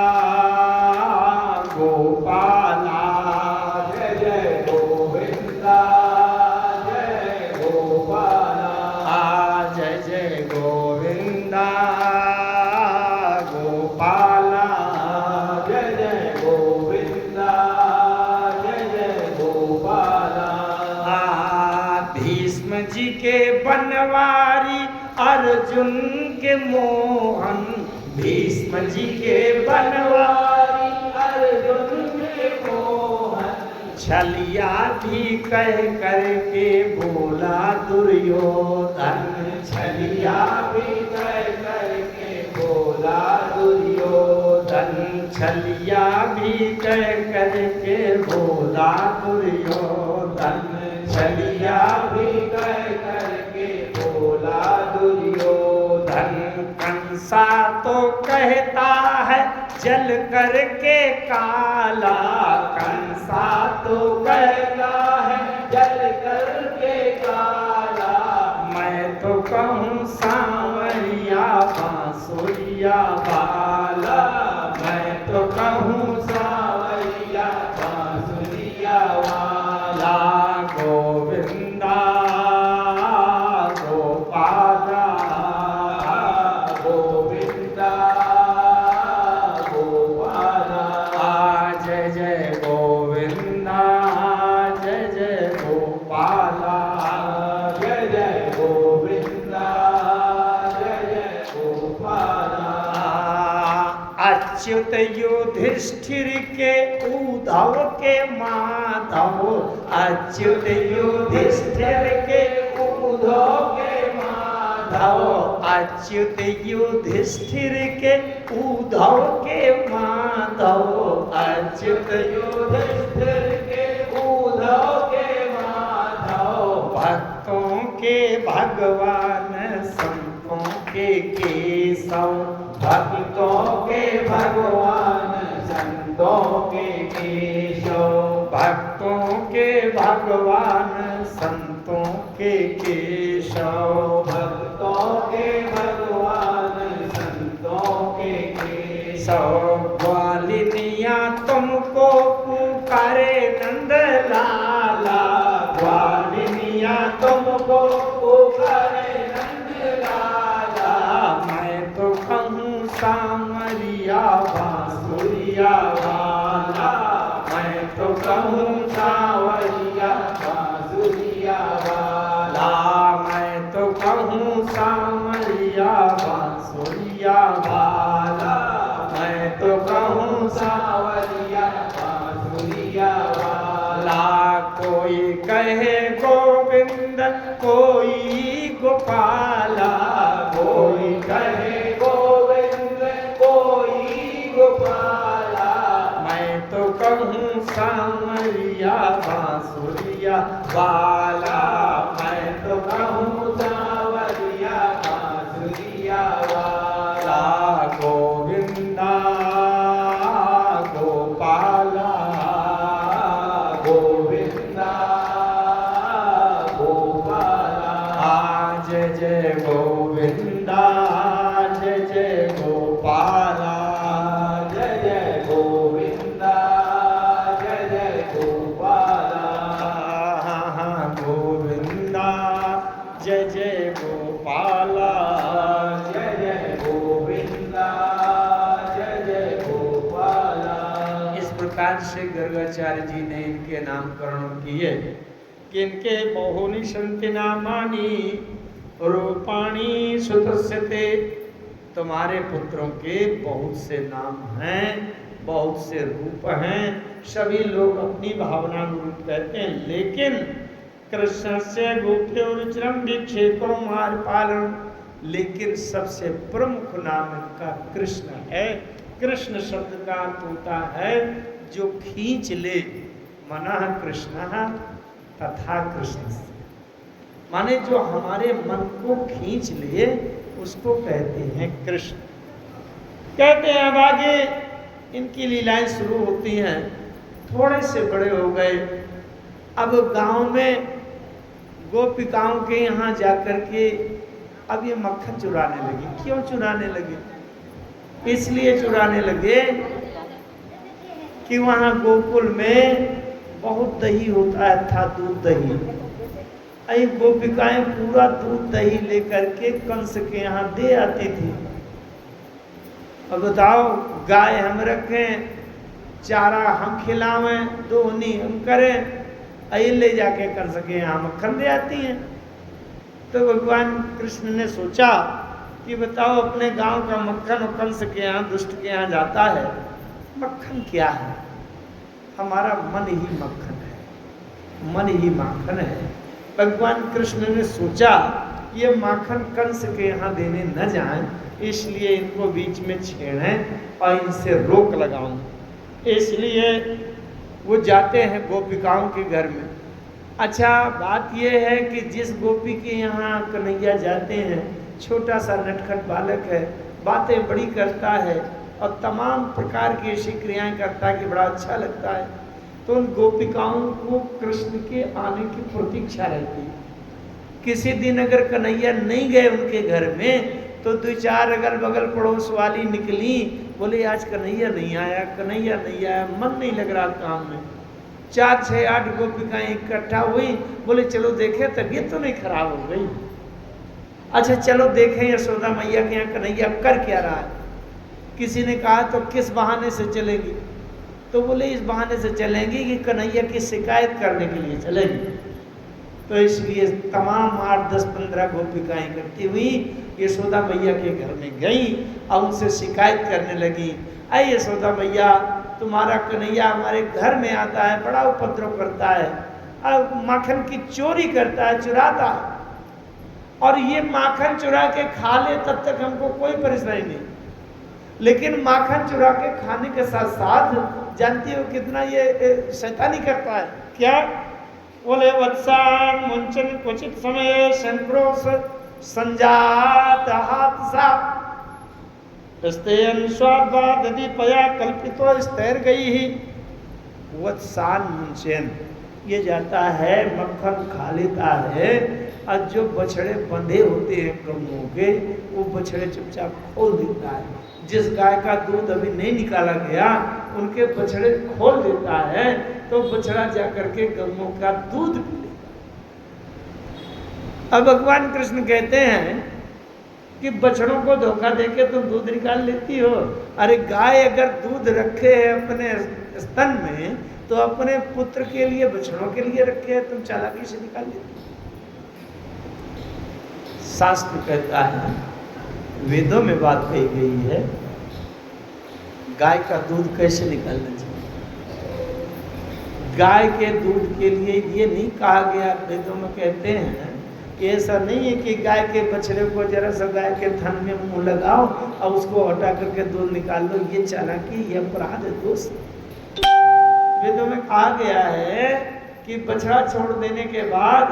गोपाला, जय जय गोविंदा जय गोपाला, जय जय गोविंदा गोपाला, जय जय गोविंदा जय जय गोपाला। भीष्म जी के बनवारी अर्जुन के मोहन, भीष्म जी के बनवारी, अर्जुन के मोहन, छलिया भी कह करके बोला दुर्योधन, छलिया भी कह करके बोला दुर्योधन, छलिया भी कह करके बोला दुर्योधन, छलिया भी कह करके बोला दुर्योधन। कंसा तो कहता है जल करके काला, कंसा तो कहता है जल करके काला, मैं तो कहूँ सांवरिया बांसुरिया वाला, मैं तो कहूँ सांवरिया बांसुरिया वाला। गोविंदा गोपाला, गोविंदा गोपाला, जय जय गोविंदा, जय जय गोपाला, जय जय गोविंदा, जय जय गोपाला। अच्युत युधिष्ठिर के उद्धव के माधव, अच्युत युधिष्ठिर के उद्धव के माधव, अच्युत युधिष्ठिर के उद्धव के माधव, अच्युत युधिष्ठिर के उद्धव के माधव। भक्तों के भगवान संतों के केशव, भक्तों के भगवान संतों के केशव, भक्तों के भगवान संतों के केशव, भक्तों के भगवान संतों के केशव। ग्वालिनिया तुमको पुकारे नंद लाला, ग्वालिनिया तुमको पुकारे नंद लाला, मैं तो कहूँ सांवरिया बांसुरिया वाला, मैं तो कहूँ सांवरिया बांसुरिया वाला, मैं तो कहूँ सांवरिया बांसुरिया वाला, मैं तो कहूँ सांवरिया बांसुरिया वाला। कोई कहे गोविंद, कोई गोपाला, कोई कहे गोविंद, कोई गोपाला, मैं तो कहूँ सांवरिया बांसुरिया वाला, मैं तो कहूँ सांवरिया बांसुरिया वाला। गोविंदा गोपाला, गोविंदा गोपाला, जय जय गोविंदा, जय जय गोपाला, जय जय गोविंदा, जय जय गोपाला, गोविंदा जय जय गोपाला, जय जय गोविंदा, जय जय गोपाला। इस प्रकार से गर्गाचार्य जी ने इनके नामकरण किए कि इनके बहुनी संति नामानी रूपाणी सुतस्यते, तुम्हारे पुत्रों के बहुत से नाम हैं, बहुत से रूप हैं, सभी लोग अपनी भावना में रूप कहते हैं, लेकिन कृष्ण से गोप्योरुचिरम विक्षेपो मार पालन, लेकिन सबसे प्रमुख नाम इनका कृष्ण है। कृष्ण शब्द का अर्थ होता है जो खींच ले, मनः कृष्ण तथा कृष्ण, माने जो हमारे मन को खींच ले उसको कहते हैं कृष्ण। कहते हैं अब आगे इनकी लीलाएं शुरू होती हैं। थोड़े से बड़े हो गए, अब गांव में गोपिकाओं के यहाँ जाकर के अब ये मक्खन चुराने लगे। क्यों चुराने लगे? इसलिए चुराने लगे कि वहाँ गोकुल में बहुत दही होता है, था दूध दही। अरे गोपिकाएं पूरा दूध दही लेकर के कंस के यहाँ दे आती थी। अब बताओ, गाय हम रखें, चारा हम खिलावें, दोहनी हम करें, अये ले जाके कर सके यहाँ मक्खन दे आती हैं। तो भगवान कृष्ण ने सोचा कि बताओ अपने गांव का मक्खन कंस के यहाँ, दुष्ट के यहाँ जाता है। मक्खन क्या है? हमारा मन ही मक्खन है, मन ही माखन है। भगवान कृष्ण ने सोचा ये माखन कंस के यहाँ देने न जाएं, इसलिए इनको बीच में छेड़ें और इनसे रोक लगाऊं। इसलिए वो जाते हैं गोपिकाओं के घर में। अच्छा बात यह है कि जिस गोपी के यहाँ कन्हैया जाते हैं, छोटा सा नटखट बालक है, बातें बड़ी करता है और तमाम प्रकार की ऐसी क्रियाएं करता है कि बड़ा अच्छा लगता है। तो उन गोपिकाओं को कृष्ण के आने की प्रतीक्षा रहती है। किसी दिन अगर कन्हैया नहीं गए उनके घर में, तो दो चार अगल बगल पड़ोस वाली निकली, बोले आज कन्हैया नहीं आया, कन्हैया नहीं आया, मन नहीं लग रहा काम में। 4, 6, 8 गोपिकाएं इकट्ठा हुई, बोले चलो देखें तबीयत तो नहीं खराब हो गई। अच्छा चलो देखें यशोदा मैया के यहाँ कन्हैया कर क्या रहा है। किसी ने कहा तो किस बहाने से चलेगी? तो बोले इस बहाने से चलेंगी कि कन्हैया की शिकायत करने के लिए चलेंगी। तो इसलिए तमाम 8, 10, 15 गोपिकाएं इकट्ठी हुई, यशोदा मैया के घर में गई और उनसे शिकायत करने लगी, अरे यशोदा मैया तुम्हारा कन्हैया हमारे घर में आता है, बड़ा उपद्रव करता है और माखन की चोरी करता है, चुराता है, और ये माखन चुरा के खा ले तब तक हमको कोई परेशानी नहीं, लेकिन माखन चुरा के खाने के साथ साथ जानती हो कितना ये शैतानी करता है। क्या? बोले वत्सान मुंचन क्वचित समय संक्रोश संजात हादसा स्तेयन स्वादवादि पया कल्पितो स्तर गई ही। वत्सान मुंचन ये जाता है मक्खन खा लेता है, और जो बछड़े बंधे होते हैं गऊ के, वो बछड़े चुपचाप खोल देता है। जिस गाय का दूध अभी नहीं निकाला गया उनके बछड़े खोल देता है, तो बछड़ा जाकर के गऊ का दूध पी लेता है। अब भगवान कृष्ण कहते हैं कि बछड़ों को धोखा देके तुम दूध निकाल लेती हो। अरे गाय अगर दूध रखे है अपने स्तन में, तो अपने पुत्र के लिए बछड़ों के लिए रखे है, तुम चालाकी से निकाल लेती हो। शास्त्र कहता है, वेदों में बात कही गई है, गाय का दूध कैसे निकालना चाहिए। गाय के दूध के लिए ये नहीं कहा गया, वेदों में कहते हैं कि ऐसा नहीं है कि गाय के बछड़े को जरा सा गाय के थन में मुंह लगाओ और उसको हटा करके दूध निकाल लो, ये चालाकी, ये अपराध है दोस्त। वेदों में कहा गया है कि बछड़ा छोड़ देने के बाद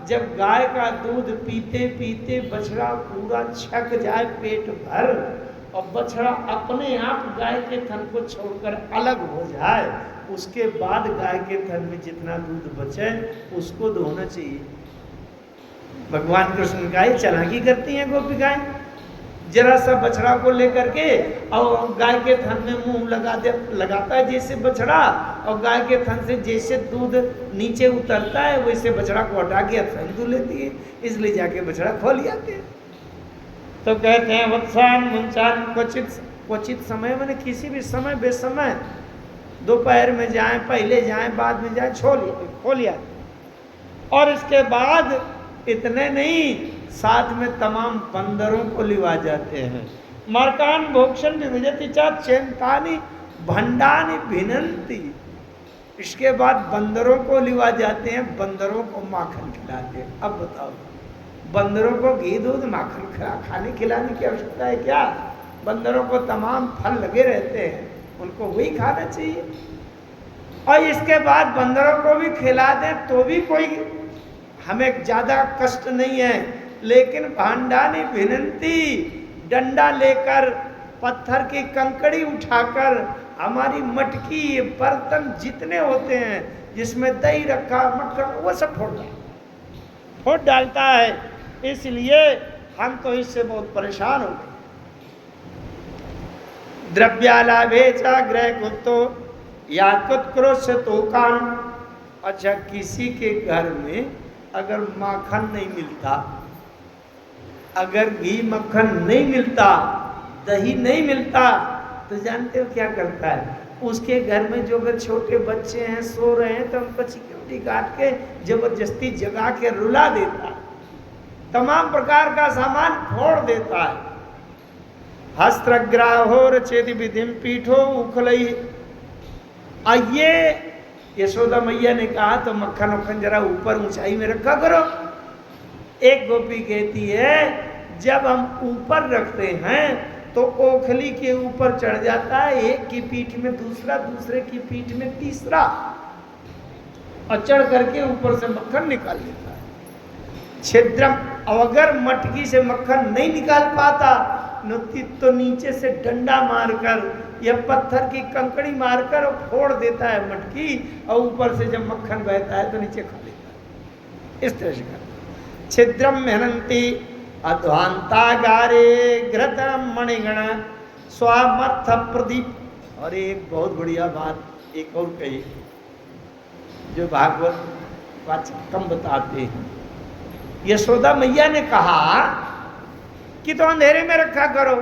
जब गाय का दूध पीते पीते बछड़ा पूरा छक जाए पेट भर, और बछड़ा अपने आप गाय के थन को छोड़कर अलग हो जाए, उसके बाद गाय के थन में जितना दूध बचे उसको दोहना चाहिए। भगवान कृष्ण गाय चालाकी करती हैं गोपिकाएं, जरा सा बछड़ा को लेकर के और गाय के थन में मुंह लगाता है जैसे बछड़ा, और गाय के थन से जैसे दूध नीचे उतरता है वैसे बछड़ा को हटा के थन दूध लेती है, इसलिए जाके बछड़ा खोल जाते हैं। तो कहते हैं वत्सान मुंचान क्वचित समय, मैंने किसी भी समय बेसमय, दोपहर में जाएं, पहले जाएं, बाद में जाएं, खोल जाते। और इसके बाद इतने नहीं, साथ में तमाम बंदरों को लिवा जाते हैं। मरकान भोक्षण विभजति चेंतानी भंडानी भिनंती। इसके बाद बंदरों को लिवा जाते हैं, बंदरों को माखन खिलाते हैं। अब बताओ, बंदरों को घी दूध माखन खाने खिलाने की आवश्यकता है क्या? बंदरों को तमाम फल लगे रहते हैं, उनको वही खाना चाहिए। और इसके बाद बंदरों को भी खिला दें तो भी कोई हमें ज़्यादा कष्ट नहीं है, लेकिन भांडानी भिनंती, डंडा लेकर पत्थर की कंकड़ी उठाकर हमारी मटकी बर्तन जितने होते हैं जिसमें दही रखा मक्खन वो सब फोड़ डालता है। इसलिए हम तो इससे बहुत परेशान हो गए। द्रव्यालाभे च ग्रह कुत्तो या कुत्क्रोश तो कान। अच्छा किसी के घर में अगर माखन नहीं मिलता, अगर घी मक्खन नहीं मिलता, दही नहीं मिलता, तो जानते हो क्या करता है? उसके घर में जो अगर छोटे बच्चे हैं सो रहे हैं तो उनको सिक्योरिटी काट के जबरदस्ती जगा के रुला देता है, तमाम प्रकार का सामान फोड़ देता है। हस्त्रग्राहोर चेति विधिम पीठो उखलई। ये यशोदा मैया ने कहा तो मक्खन वक्खन जरा ऊपर ऊंचाई में रखा करो। एक गोपी कहती है जब हम ऊपर रखते हैं तो ओखली के ऊपर चढ़ जाता है, एक की पीठ में दूसरा, दूसरे की पीठ में तीसरा, और चढ़ करके ऊपर से मक्खन निकाल लेता है। छिद्रम, अगर मटकी से मक्खन नहीं निकाल पाता तो नीचे से डंडा मारकर या पत्थर की कंकड़ी मारकर और फोड़ देता है मटकी, और ऊपर से जब मक्खन बहता है तो नीचे खा लेता है। इस तरह से कर छिद्रम मेहनती अध्वांतागारे घृतम मणिगण स्वामर्थ प्रदीप। और एक बहुत बढ़िया बात एक और कही जो भागवत वाचक कम बताते हैं। यशोदा मैया ने कहा कि तो अंधेरे में रखा करो,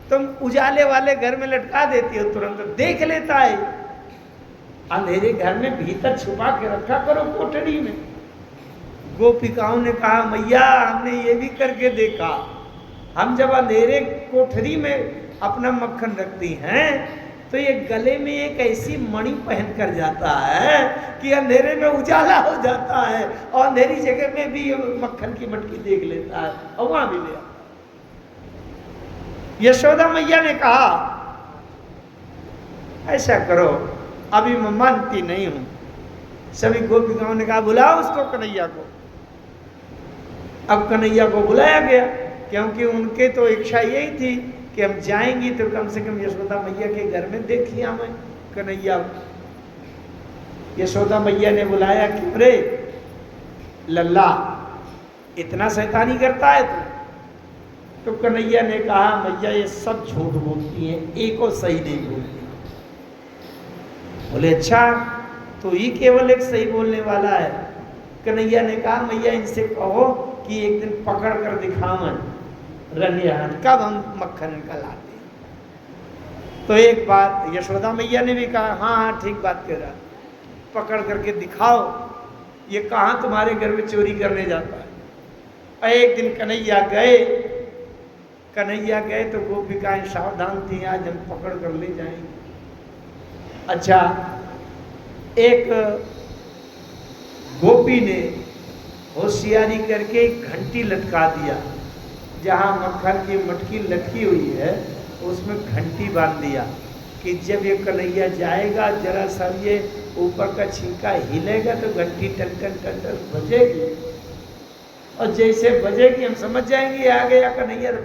तुम उजाले वाले घर में लटका देती हो, तुरंत देख लेता है। अंधेरे घर में भीतर छुपा के रखा करो कोठरी में। गोपिकाओं ने कहा मैया हमने ये भी करके देखा, हम जब अंधेरे कोठरी में अपना मक्खन रखती हैं तो ये गले में एक ऐसी मणि पहन कर जाता है कि अंधेरे में उजाला हो जाता है, और अंधेरी जगह में भी ये मक्खन की मटकी देख लेता है और वहां भी ले आता। यशोदा मैया ने कहा ऐसा करो, अभी मैं मानती नहीं हूं। सभी गोपिकाओं ने कहा बुलाओ उसको, कन्हैया को। अब कन्हैया को बुलाया गया, क्योंकि उनके तो इच्छा यही थी कि हम जाएंगी तो कम से कम यशोदा मैया के घर में देख लिया मैं कन्हैया। यशोदा मैया ने बुलाया कि अरे लल्ला इतना शैतानी करता है तो कन्हैया ने कहा मैया ये सब झूठ बोलती हैं, एको सही नहीं बोलती। बोले अच्छा तो ही केवल एक सही बोलने वाला है। कन्हैया ने कहा मैया इनसे कहो कि एक दिन पकड़ कर दिखावन रनियान कब हम मक्खन इनका लाते हैं। तो एक बार यशोदा मैया ने भी कहा हाँ हाँ ठीक बात कह रहा, पकड़ करके दिखाओ ये कहाँ तुम्हारे घर में चोरी करने जाता है। और एक दिन कन्हैया गए तो गोपिकाएं सावधान थी, आज हम पकड़ कर ले जाएंगे। अच्छा एक गोपी ने होशियारी करके एक घंटी लटका दिया, जहाँ मक्खन की मटकी लटकी हुई है उसमें घंटी बांध दिया कि जब ये कन्हैया जाएगा जरा सा ये ऊपर का छिलका हिलेगा तो घंटी टन टन टन टन बजेगी, और जैसे बजेगी हम समझ जाएंगे आ गया कन्हैया, तो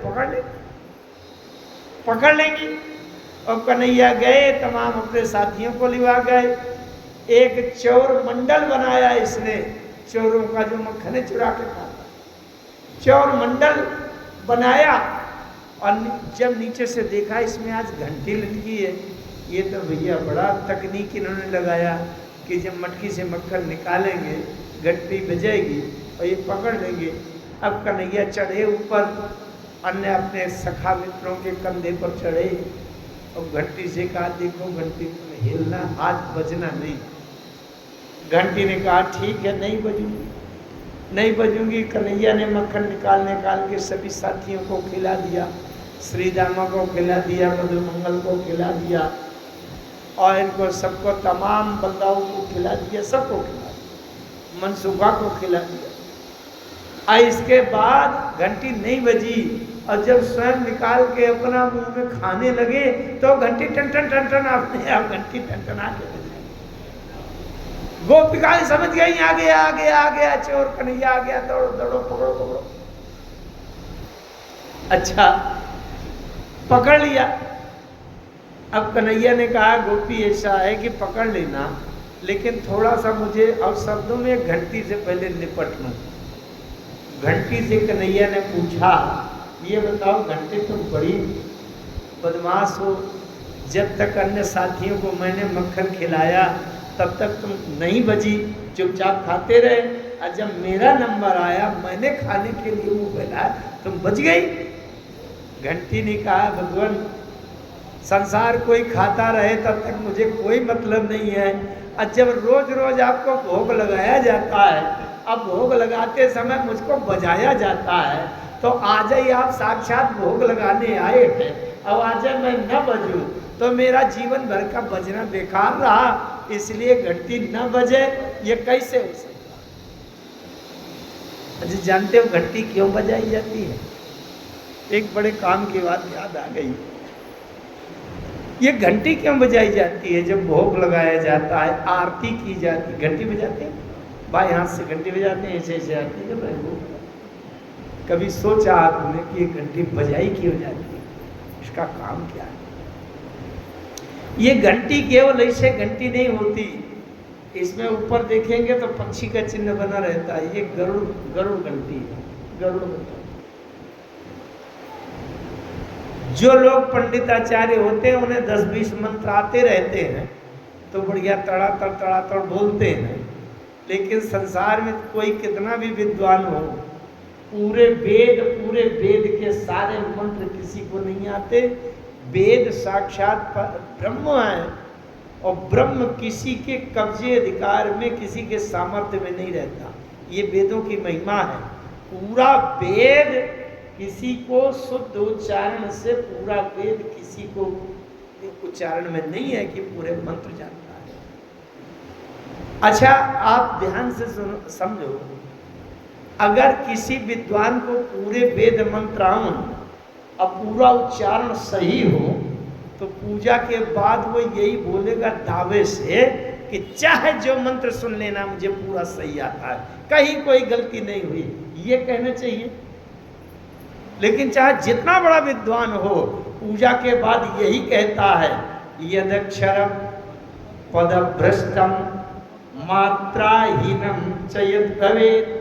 पकड़ लेंगे। और कन्हैया गए, तमाम अपने साथियों को लिवा गए। एक चोर मंडल बनाया इसने, चोरों का जो मक्खन चुरा के खाता, चोर मंडल बनाया। और जब नीचे से देखा इसमें आज घंटी लटकी है, ये तो भैया बड़ा तकनीक इन्होंने लगाया कि जब मटकी से मक्खन निकालेंगे घंटी बजेगी और ये पकड़ लेंगे। अब कन्हैया चढ़े ऊपर, अन्य अपने सखा मित्रों के कंधे पर चढ़े और घंटी से कहा देखो घंटी तुम्हें हिलना, आज बजना नहीं। घंटी ने कहा ठीक है नहीं बजूंगी। कन्हैया ने मक्खन निकाल के सभी साथियों को खिला दिया, श्रीदामा को खिला दिया, मधुमंगल को खिला दिया, और इनको सबको तमाम बंदाओं को खिला दिया, सबको खिला दिया, मनसूबा को खिला दिया। और इसके बाद घंटी नहीं बजी, और जब स्वयं निकाल के अपना मुंह में खाने लगे तो घंटी टन टन टन टन अपने आप घंटी टन टन आके बजाई। गोपिकाएं समझ गई आ गया चोर कन्हैया आ गया, दौड़ो पकड़ो। अच्छा पकड़ लिया। अब कन्हैया ने कहा गोपी ऐसा है कि पकड़ लेना, लेकिन थोड़ा सा मुझे और शब्दों में घंटी से पहले निपट लूं। घंटी से कन्हैया ने पूछा ये बताओ घंटे तुम बड़ी बदमाश हो, जब तक अन्य साथियों को मैंने मक्खन खिलाया तब तक तुम नहीं बजी, चुपचाप खाते रहे, और जब मेरा नंबर आया मैंने खाने के लिए मुंह फैलाया तुम बच गई। घंटी ने कहा भगवान संसार कोई खाता रहे तब तक मुझे कोई मतलब नहीं है, और जब रोज रोज आपको भोग लगाया जाता है, अब भोग लगाते समय मुझको बजाया जाता है, तो आज ही आप साक्षात भोग लगाने आए हैं, अब आज मैं न बजूं तो मेरा जीवन भर का बजना बेकार रहा, इसलिए घंटी न बजे, ये कैसे हो सकता? अच्छा, जानते हो घंटी क्यों बजाई जाती है? एक बड़े काम की बात याद आ गई। ये घंटी क्यों बजाई जाती है? जब भोग लगाया जाता है, आरती की जाती है, घंटी बजाते हैं, बाएं हाथ से घंटी बजाते हैं, ऐसे ऐसे आरती कर रहे हो। कभी सोचा आपने कि ये घंटी बजाई क्यों जाती है? इसका काम क्या है? ये घंटी केवल ऐसे घंटी नहीं होती, इसमें ऊपर देखेंगे तो पक्षी का चिन्ह बना रहता है। ये गरुड़ घंटी है, गरुड़ घंटी। जो लोग पंडिताचार्य होते हैं उन्हें 10-20 मंत्र आते रहते हैं तो बढ़िया तड़ातड़ बोलते हैं, लेकिन संसार में कोई कितना भी विद्वान हो, पूरे वेद के सारे मंत्र किसी को नहीं आते। वेद साक्षात ब्रह्म है और ब्रह्म किसी के कब्जे अधिकार में, किसी के सामर्थ्य में नहीं रहता। ये वेदों की महिमा है। पूरा वेद किसी को शुद्ध उच्चारण से, पूरा वेद किसी को उच्चारण में नहीं है कि पूरे मंत्र जानता है। अच्छा, आप ध्यान से समझो, अगर किसी विद्वान को पूरे वेद मंत्राओं अब पूरा उच्चारण सही हो तो पूजा के बाद वो यही बोलेगा दावे से कि चाहे जो मंत्र सुन लेना, मुझे पूरा सही आता है, कहीं कोई गलती नहीं हुई, ये कहना चाहिए। लेकिन चाहे जितना बड़ा विद्वान हो, पूजा के बाद यही कहता है, यदक्षरम पदभ्रष्टम मात्राहीनम च यद् भवेत्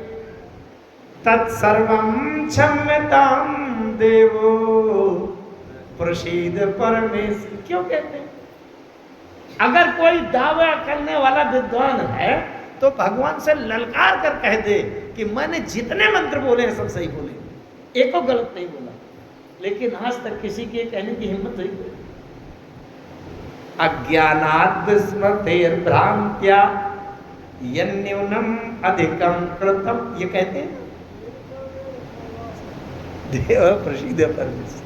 तत्सर्वं क्षम्यतां देवो प्रसीद परमेश्वर। क्यों कहते हैं? अगर कोई दावा करने वाला विद्वान है तो भगवान से ललकार कर कह दे कि मैंने जितने मंत्र बोले हैं सब सही बोले, एको गलत नहीं बोला। लेकिन आज तक किसी के कहने की हिम्मत नहीं हुई। अज्ञानात् विस्मृतिर्भ्रान्त्या यन्यूनम अधिकम कृतम, ये कहते हैं देव प्रसीद परमेश्वर।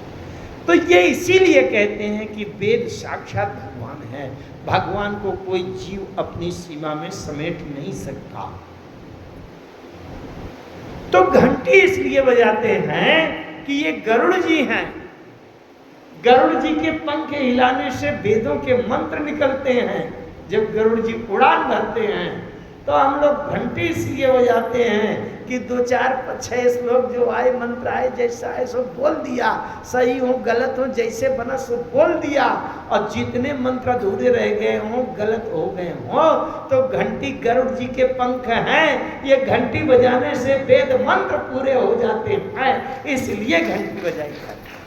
तो ये इसीलिए कहते हैं कि वेद साक्षात भगवान है। भगवान को कोई जीव अपनी सीमा में समेट नहीं सकता। तो घंटी इसलिए बजाते हैं कि ये गरुड़ जी हैं। गरुड़ जी के पंख हिलाने से वेदों के मंत्र निकलते हैं। जब गरुड़ जी उड़ान भरते हैं तो हम लोग घंटी इसलिए बजाते हैं कि 2-4-6 श्लोक जो आए, मंत्र आए, जैसा आए सो बोल दिया, सही हो गलत हो जैसे बना सो बोल दिया, और जितने मंत्र अधूरे रह गए हों, गलत हो गए हों, तो घंटी गरुड़ जी के पंख हैं। ये घंटी बजाने से वेद मंत्र पूरे हो जाते हैं, इसलिए घंटी बजाई जाती है।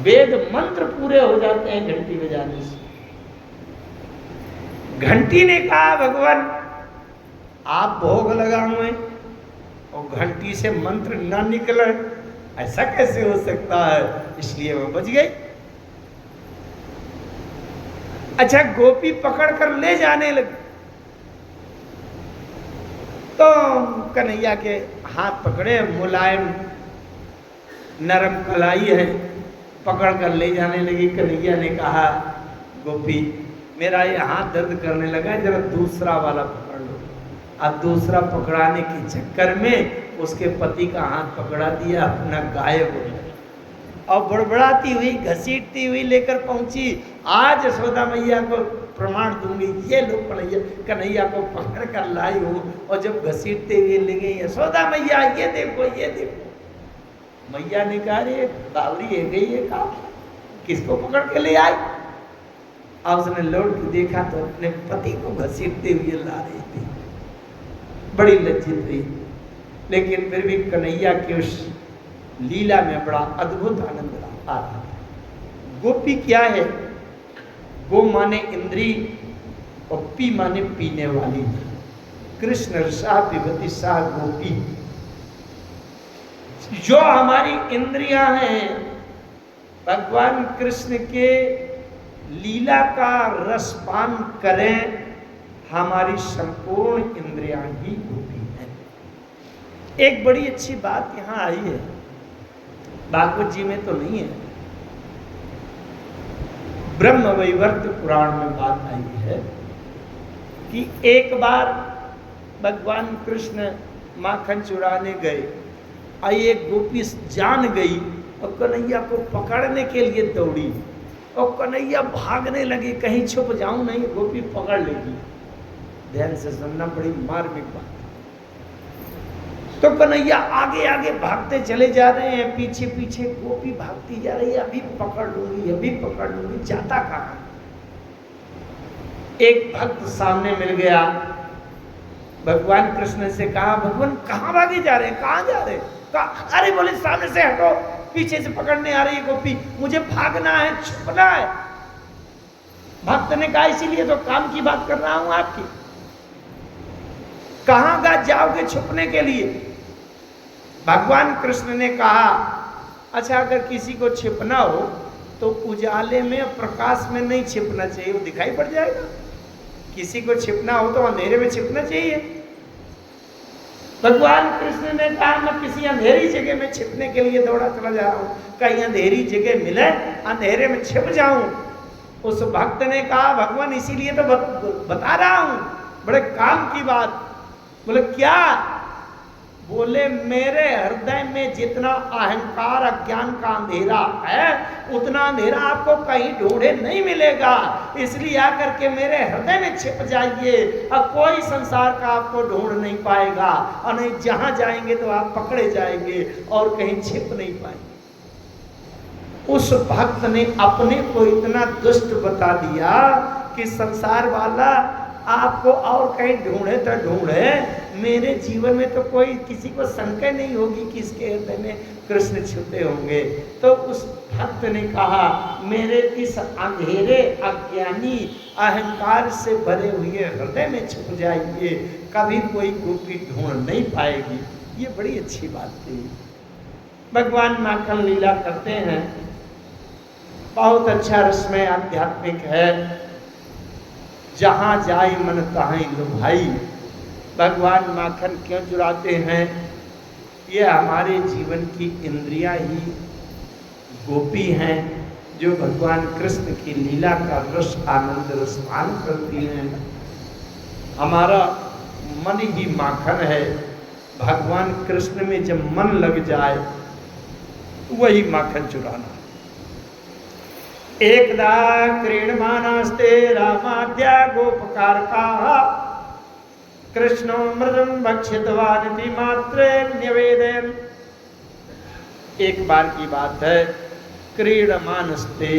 वेद मंत्र पूरे हो जाते हैं घंटी बजाने से। घंटी ने कहा, भगवान आप भोग लगाए और घंटी से मंत्र ना निकले, ऐसा कैसे हो सकता है? इसलिए वो बच गई। अच्छा, गोपी पकड़ कर ले जाने लगी तो कन्हैया के हाथ पकड़े, मुलायम नरम कलाई है, पकड़ कर ले जाने लगी। कन्हैया ने कहा, गोपी मेरा ये हाथ दर्द करने लगा है, जरा दूसरा वाला पकड़ लो। अब दूसरा पकड़ाने के चक्कर में उसके पति का हाथ पकड़ा दिया, अपना गायब हो गया और बड़बड़ाती हुई, घसीटती हुई लेकर पहुंची। आज यशोदा मैया को प्रमाण दूंगी, ये लोग कन्हैया को पकड़ कर लाई हूँ। और जब घसीटते हुए ले गई, यशोदा मैया ये देखो ये देखो। मैया ने कहा, रे बावरी है गई है, कहा किसको पकड़ के ले आई? और उसने लौट के देखा तो अपने पति को घसीटते हुए ला रही थी। बड़ी लज्जित हुई, लेकिन फिर भी कन्हैया की उस लीला में बड़ा अद्भुत आनंद आ रहा था। गोपी क्या है? गो माने इंद्री और पी माने पीने वाली। कृष्ण रसा पिबती सा गोपी। जो हमारी इंद्रियां हैं, भगवान कृष्ण के लीला का रसपान करें, हमारी संपूर्ण इंद्रियां ही गोपी हैं। एक बड़ी अच्छी बात यहां आई है। भागवत जी में तो नहीं है। ब्रह्म वैवर्त पुराण में बात आई है कि एक बार भगवान कृष्ण माखन चुराने गए, आई एक गोपी जान गई और कन्हैया को पकड़ने के लिए दौड़ी, और कन्हैया भागने लगी, कहीं छुप जाऊं नहीं गोपी पकड़ लेगी। ध्यान से सुनना, बड़ी मार्मिक बात। तो कन्हैया आगे आगे भागते चले जा रहे हैं, पीछे पीछे गोपी भागती जा रही है, अभी पकड़ लूंगी अभी पकड़ लूंगी, जाता कहाँ। एक भक्त सामने मिल गया, भगवान कृष्ण से कहा, भगवान कहाँ भागे जा रहे हैं, कहाँ जा रहे हैं? कहा, अरे बोले सामने से हटो, पीछे से पकड़ने आ रही है गोपी, मुझे भागना है, छुपना है। भक्त ने कहा, इसीलिए तो काम की बात कर रहा हूं आपकी, कहां जाओगे छुपने के लिए? भगवान कृष्ण ने कहा, अच्छा अगर किसी को छिपना हो तो उजाले में प्रकाश में नहीं छिपना चाहिए, वो दिखाई पड़ जाएगा। किसी को छिपना हो तो अंधेरे में छिपना चाहिए। भगवान कृष्ण ने कहा, मैं किसी अंधेरी जगह में छिपने के लिए दौड़ा चला जा रहा हूं, कहीं अंधेरी जगह मिले अंधेरे में छिप जाऊं। उस भक्त ने कहा, भगवान इसीलिए तो बता रहा हूं, बड़े काम की बात। बोले क्या? बोले मेरे हृदय में जितना अहंकार अज्ञान का अंधेरा है, उतना अंधेरा आपको कहीं ढूंढे नहीं मिलेगा, इसलिए आकर के मेरे हृदय में छिप जाइए, अब कोई संसार का आपको ढूंढ नहीं पाएगा, और नहीं जहां जाएंगे तो आप पकड़े जाएंगे और कहीं छिप नहीं पाएंगे। उस भक्त ने अपने को इतना दुष्ट बता दिया कि संसार वाला आपको और कहीं ढूंढे तो ढूंढे, मेरे जीवन में तो कोई किसी को शंका नहीं होगी कि इसके हृदय में कृष्ण छुपे होंगे। तो उस भक्त ने कहा, मेरे इस अंधेरे अज्ञानी अहंकार से भरे हुए हृदय में छुप जाइए, कभी कोई गोपी ढूंढ नहीं पाएगी। ये बड़ी अच्छी बात थी। भगवान माखन लीला करते हैं, बहुत अच्छा रसमय आध्यात्मिक है। जहाँ जाए मन तहाँ लुभाई। भगवान माखन क्यों चुराते हैं? ये हमारे जीवन की इंद्रियां ही गोपी हैं, जो भगवान कृष्ण की लीला का रस आनंद रसपान करती हैं। हमारा मन ही माखन है, भगवान कृष्ण में जब मन लग जाए वही माखन चुराना। एकदा क्रीडमानस्ते रामाद्या गोपकार का कृष्णो मृदम भक्षितवानिति मात्रे न्यवेदयन्। एक बार की बात है, क्रीडमानस्ते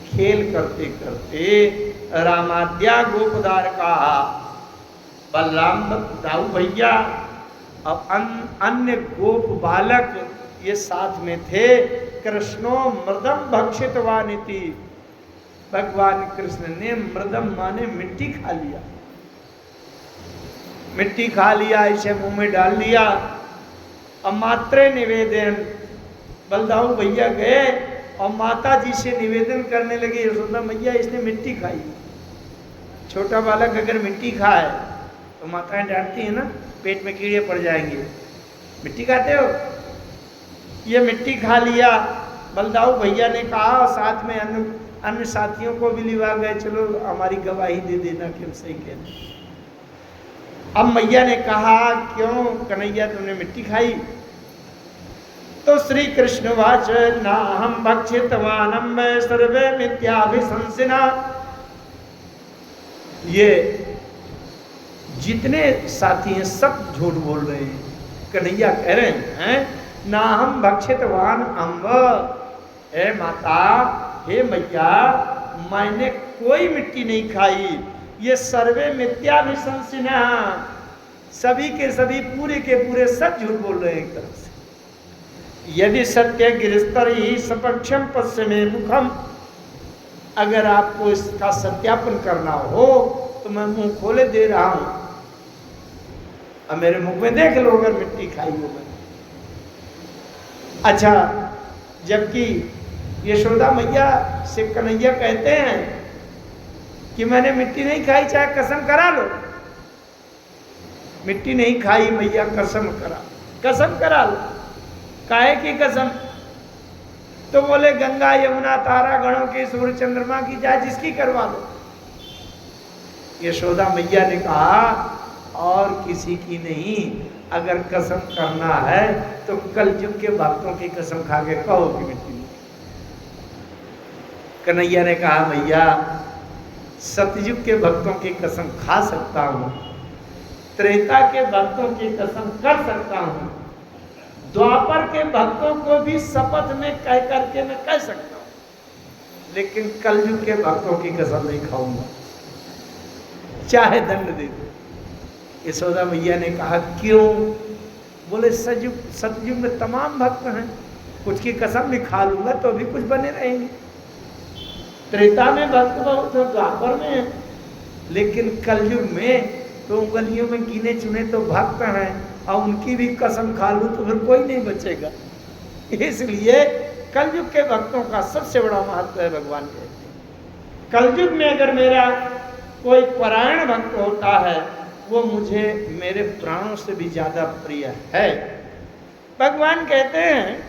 खेल करते करते रामाद्या गोपदार का बलराम दाऊ भैया और अन्य गोप बालक ये साथ में थे। कृष्णो मृदम भक्षितवानिति, भगवान कृष्ण ने मृदम माने मिट्टी खा लिया, मिट्टी खा लिया, इसे मुंह में डाल लिया। और मात्रे निवेदन, बलदाऊ भैया गए और माता जी से निवेदन करने लगे, यशोदा मैया इसने मिट्टी खाई। छोटा बालक अगर मिट्टी खाए तो माताएं डांटती है ना, पेट में कीड़े पड़ जाएंगे, मिट्टी खाते हो? ये मिट्टी खा लिया। बलदाऊ भैया ने कहा, साथ में अन्य साथियों को भी लिवा गए, चलो हमारी गवाही दे देना कि हम सही कहते। अब मैया ने कहा, क्यों कन्हैया तुमने मिट्टी खाई? तो श्री कृष्ण वाच ना हम भक्षितवानम सर्वे मिथ्याभिशंसिना। ये जितने साथी हैं सब झूठ बोल रहे हैं। कन्हैया कह रहे हैं, ना हम भक्षितवान अम्ब, हे माता हे मैया, मैंने कोई मिट्टी नहीं खाई, ये सर्वे मिथ्याभिशंसिना, सभी के सभी पूरे के पूरे सब झूठ बोल रहे हैं एक तरफ से। यदि सत्य गिरस्तर ही सपक्षम पश्य में मुखम, अगर आपको इसका सत्यापन करना हो तो मैं मुंह खोले दे रहा हूं, अब मेरे मुख में देख लो अगर मिट्टी खाई हो मैंने। अच्छा, जबकि यशोदा मैया से कन्हैया कहते हैं कि मैंने मिट्टी नहीं खाई, चाहे कसम करा लो। मिट्टी नहीं खाई मैया, कसम करा लो। काहे की कसम? तो बोले गंगा यमुना तारा गणों की सूर्य चंद्रमा की जाए जिसकी करवा दो। यशोदा मैया ने कहा और किसी की नहीं, अगर कसम करना है तो कलयुग के भक्तों की कसम खा के कहो कि मिट्टी। कन्हैया ने कहा मैया सतयुग के भक्तों की कसम खा सकता हूं, त्रेता के भक्तों की कसम कर सकता हूं, द्वापर के भक्तों को भी शपथ में कह करके मैं कह सकता हूं, लेकिन कलयुग के भक्तों की कसम नहीं खाऊंगा, चाहे दंड दे दो। यशोदा मैया ने कहा क्यों? बोले सतयुग में तमाम भक्त हैं, कुछ की कसम भी खा लूंगा तो भी कुछ बने रहेंगे। त्रेता में भक्त बहुत है, द्वापर में है, लेकिन कलयुग में तो गलियों में गिने चुने तो भक्त हैं, और उनकी भी कसम खा लूं तो फिर कोई नहीं बचेगा। इसलिए कलयुग के भक्तों का सबसे बड़ा महत्व है। भगवान कहते हैं कलयुग में अगर मेरा कोई परायण भक्त होता है वो मुझे मेरे प्राणों से भी ज्यादा प्रिय है। भगवान कहते हैं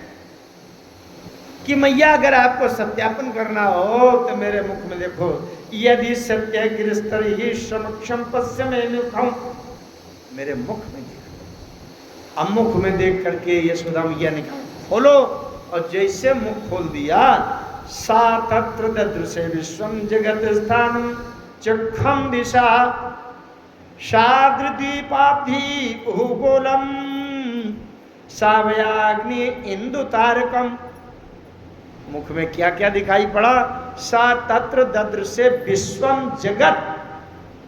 कि मैया अगर आपको सत्यापन करना हो तो मेरे मुख में देखो, यदि सत्य गिरस्तर ही समक्षम पश्य में मुखम, मेरे मुख में देखो। अब मुख में देख करके यशोदा मैया ने कहा खोलो, और जैसे मुख खोल दिया सा तत्र ददृशे विश्वम जगत स्थानम चक्षम दिशा शाद्रदीपाब्धि भूगोलम सावयाग्नि इंदु तारकम। मुख में क्या क्या दिखाई पड़ा? सा तत्र ददृशे विश्वम जगत,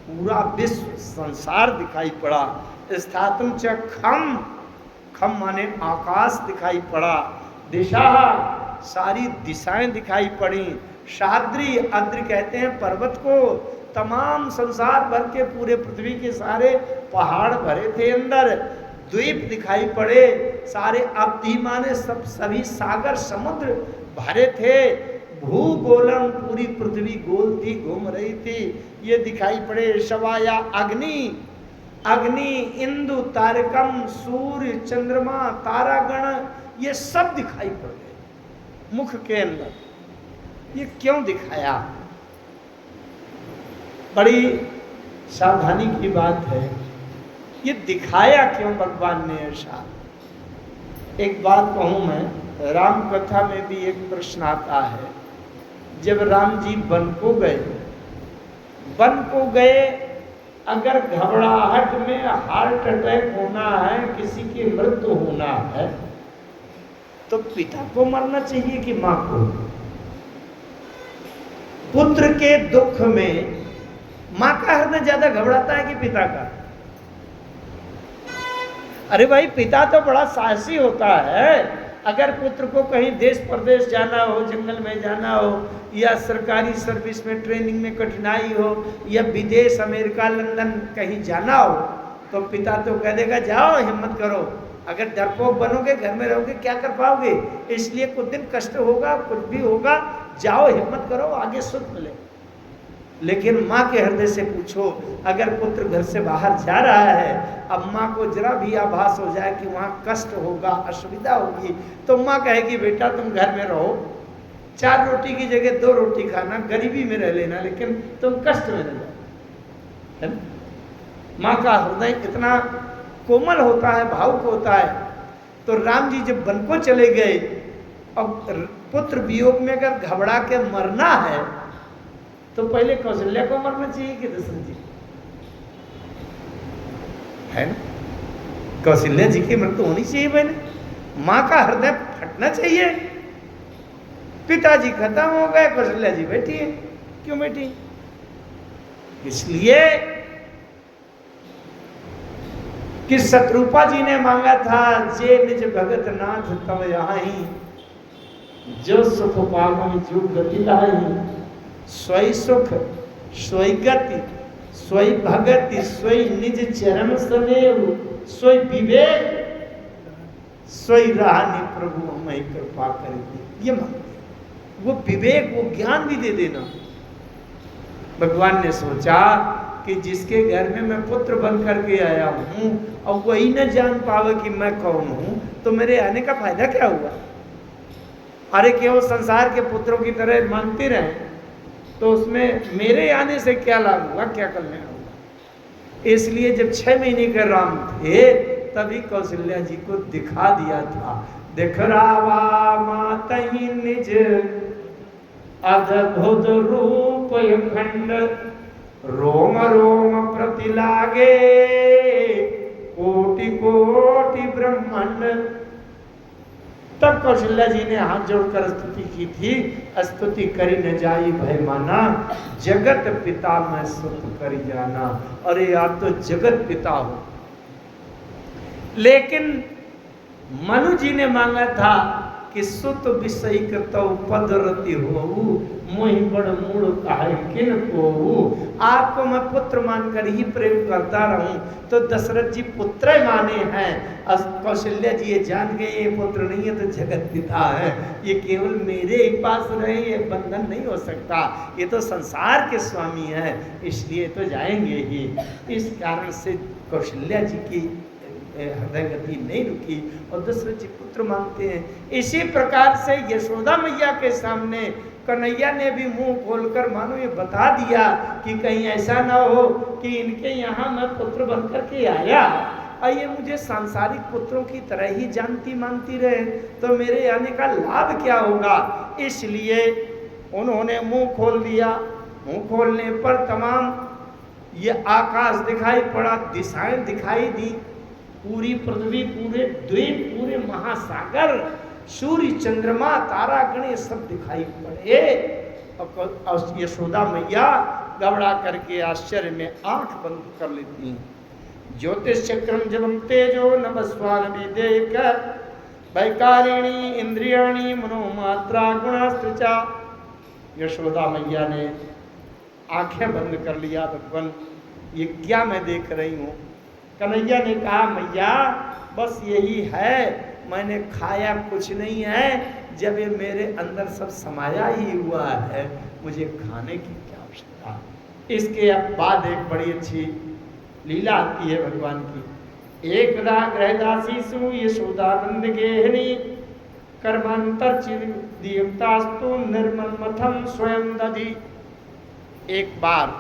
पूरा विश्व संसार दिखाई पड़ा। स्थातुम च खम, खम माने आकाश दिखाई पड़ा। दिशा, सारी दिशाएं दिखाई पड़ी। शाद्री, अद्र कहते हैं पर्वत को, तमाम संसार भर के पूरे पृथ्वी के सारे पहाड़ भरे थे अंदर। द्वीप दिखाई पड़े, सारे अवधि माने सब सभी सागर समुद्र भरे थे। भूगोलम, पूरी पृथ्वी गोल थी, घूम रही थी, ये दिखाई पड़े। शवाया अग्नि, अग्नि इंदु तारकम, सूर्य चंद्रमा तारागण, ये सब दिखाई पड़ गए मुख के अंदर। ये क्यों दिखाया? बड़ी सावधानी की बात है, ये दिखाया क्यों भगवान ने ऐसा? एक बात कहूं मैं, राम कथा में भी एक प्रश्न आता है। जब राम जी वन को गए, अगर घबराहट में हार्ट अटैक होना है, किसी की मृत्यु होना है, तो पिता को मरना चाहिए कि मां को? पुत्र के दुख में मां का हृदय ज्यादा घबराता है कि पिता का? अरे भाई, पिता तो बड़ा साहसी होता है। अगर पुत्र को कहीं देश प्रदेश जाना हो, जंगल में जाना हो, या सरकारी सर्विस में ट्रेनिंग में कठिनाई हो, या विदेश अमेरिका लंदन कहीं जाना हो, तो पिता तो कह देगा जाओ, हिम्मत करो। अगर डरपोक बनोगे, घर में रहोगे, क्या कर पाओगे? इसलिए कुछ दिन कष्ट होगा, कुछ भी होगा, जाओ, हिम्मत करो, आगे सुख मिले। लेकिन माँ के हृदय से पूछो, अगर पुत्र घर से बाहर जा रहा है, अब माँ को जरा भी आभास हो जाए कि वहाँ कष्ट होगा, असुविधा होगी, तो माँ कहेगी बेटा तुम घर में रहो, 4 रोटी की जगह 2 रोटी खाना, गरीबी में रह लेना, लेकिन तुम कष्ट में न जाओ। माँ का हृदय इतना कोमल होता है, भावुक होता है। तो राम जी जब वन को चले गए, और पुत्र वियोग में अगर घबरा के मरना है, तो पहले कौशल्या को मरना चाहिए कि दशरथ जी? है ना? कौशल्या जी की मृत्यु होनी चाहिए पहले, माँ का हृदय फटना चाहिए। पिताजी खत्म हो गए, कौशल्या जी बैठी है। क्यों बैठी? इसलिए कि शत्रुपा जी ने मांगा था, जे निज भगत नाथ तब यहाँ ही, जो सुख पावन जो गति लाई, स्वयं सुख स्वयं गति स्वयं भगति स्वयं निज चरण सदैव, स्वयं विवेक स्वयं रानी प्रभु हमें कृपा करेगी। ये मांगते, वो विवेक, वो ज्ञान भी दे देना। भगवान ने सोचा कि जिसके घर में मैं पुत्र बन करके आया हूं, और वही न जान पावे कि मैं कौन हूं, तो मेरे आने का फायदा क्या हुआ? अरे केवल संसार के पुत्रों की तरह मानते रहे तो उसमें मेरे आने से क्या लाभ होगा, क्या कल्याण होगा। इसलिए जब 6 महीने के राम थे तभी कौशल्या जी को दिखा दिया था, दिखरावा मातहि निज अद्भुत रूप खंड, रोम रोम प्रति लागे कोटि कोटि ब्रह्मांड। तब कौशल्या जी ने हाथ जोड़कर स्तुति की थी, स्तुति करी न जाई भय माना, जगत पिता मैं सुत कर जाना। अरे आप तो जगत पिता हो। लेकिन मनु जी ने मांगा था कि सुत विषय तो पद रति होऊ, मोहि बड़ मूड़ काहे किन कोऊ। आपको मैं पुत्र मानकर ही प्रेम करता रहूं, तो दशरथ जी पुत्र माने हैं। कौशल्या जी ये जान गए ये पुत्र नहीं है तो जगत पिता है, ये केवल मेरे ही पास रहे, ये बंधन नहीं हो सकता, ये तो संसार के स्वामी है, इसलिए तो जाएंगे ही। इस कारण से कौशल्या जी की हृदय गति नहीं रुकी और दशरथ जी पुत्र मांगते हैं। इसी प्रकार से यशोदा मैया के सामने कन्हैया ने भी मुंह खोलकर मानो ये बता दिया कि कहीं ऐसा ना हो कि इनके यहाँ मैं पुत्र बनकर के आया और ये मुझे सांसारिक पुत्रों की तरह ही जानती मानती रहे, तो मेरे आने का लाभ क्या होगा। इसलिए उन्होंने मुंह खोल दिया। मुंह खोलने पर तमाम ये आकाश दिखाई पड़ा, दिशाएं दिखाई दी, पूरी पृथ्वी, पूरे द्वीप, पूरे महासागर, सूर्य चंद्रमा तारा गण सब दिखाई पड़े। और यशोदा मैया घबरा करके आश्चर्य में आंख बंद कर लेती हैं। ज्योतिष चक्रम जबम तेजो नमस्वान विदेक वैकारिणी इंद्रियाणी मनोमात्रा गुणास्त्रिचा। यशोदा मैया ने आंखें बंद कर लिया। भगवान ये क्या मैं देख रही हूँ। कन्हैया ने कहा मैया बस यही है, मैंने खाया कुछ नहीं है, जब ये मेरे अंदर सब समाया ही हुआ है, मुझे खाने की क्या आवश्यकता। इसके बाद एक बड़ी अच्छी लीला आती है भगवान की। एकदा गृहदासी सु यशोदानंद गेहनी कर्मांतर चिरदीप्तास्तु निर्मल मथम स्वयं दधि। एक बार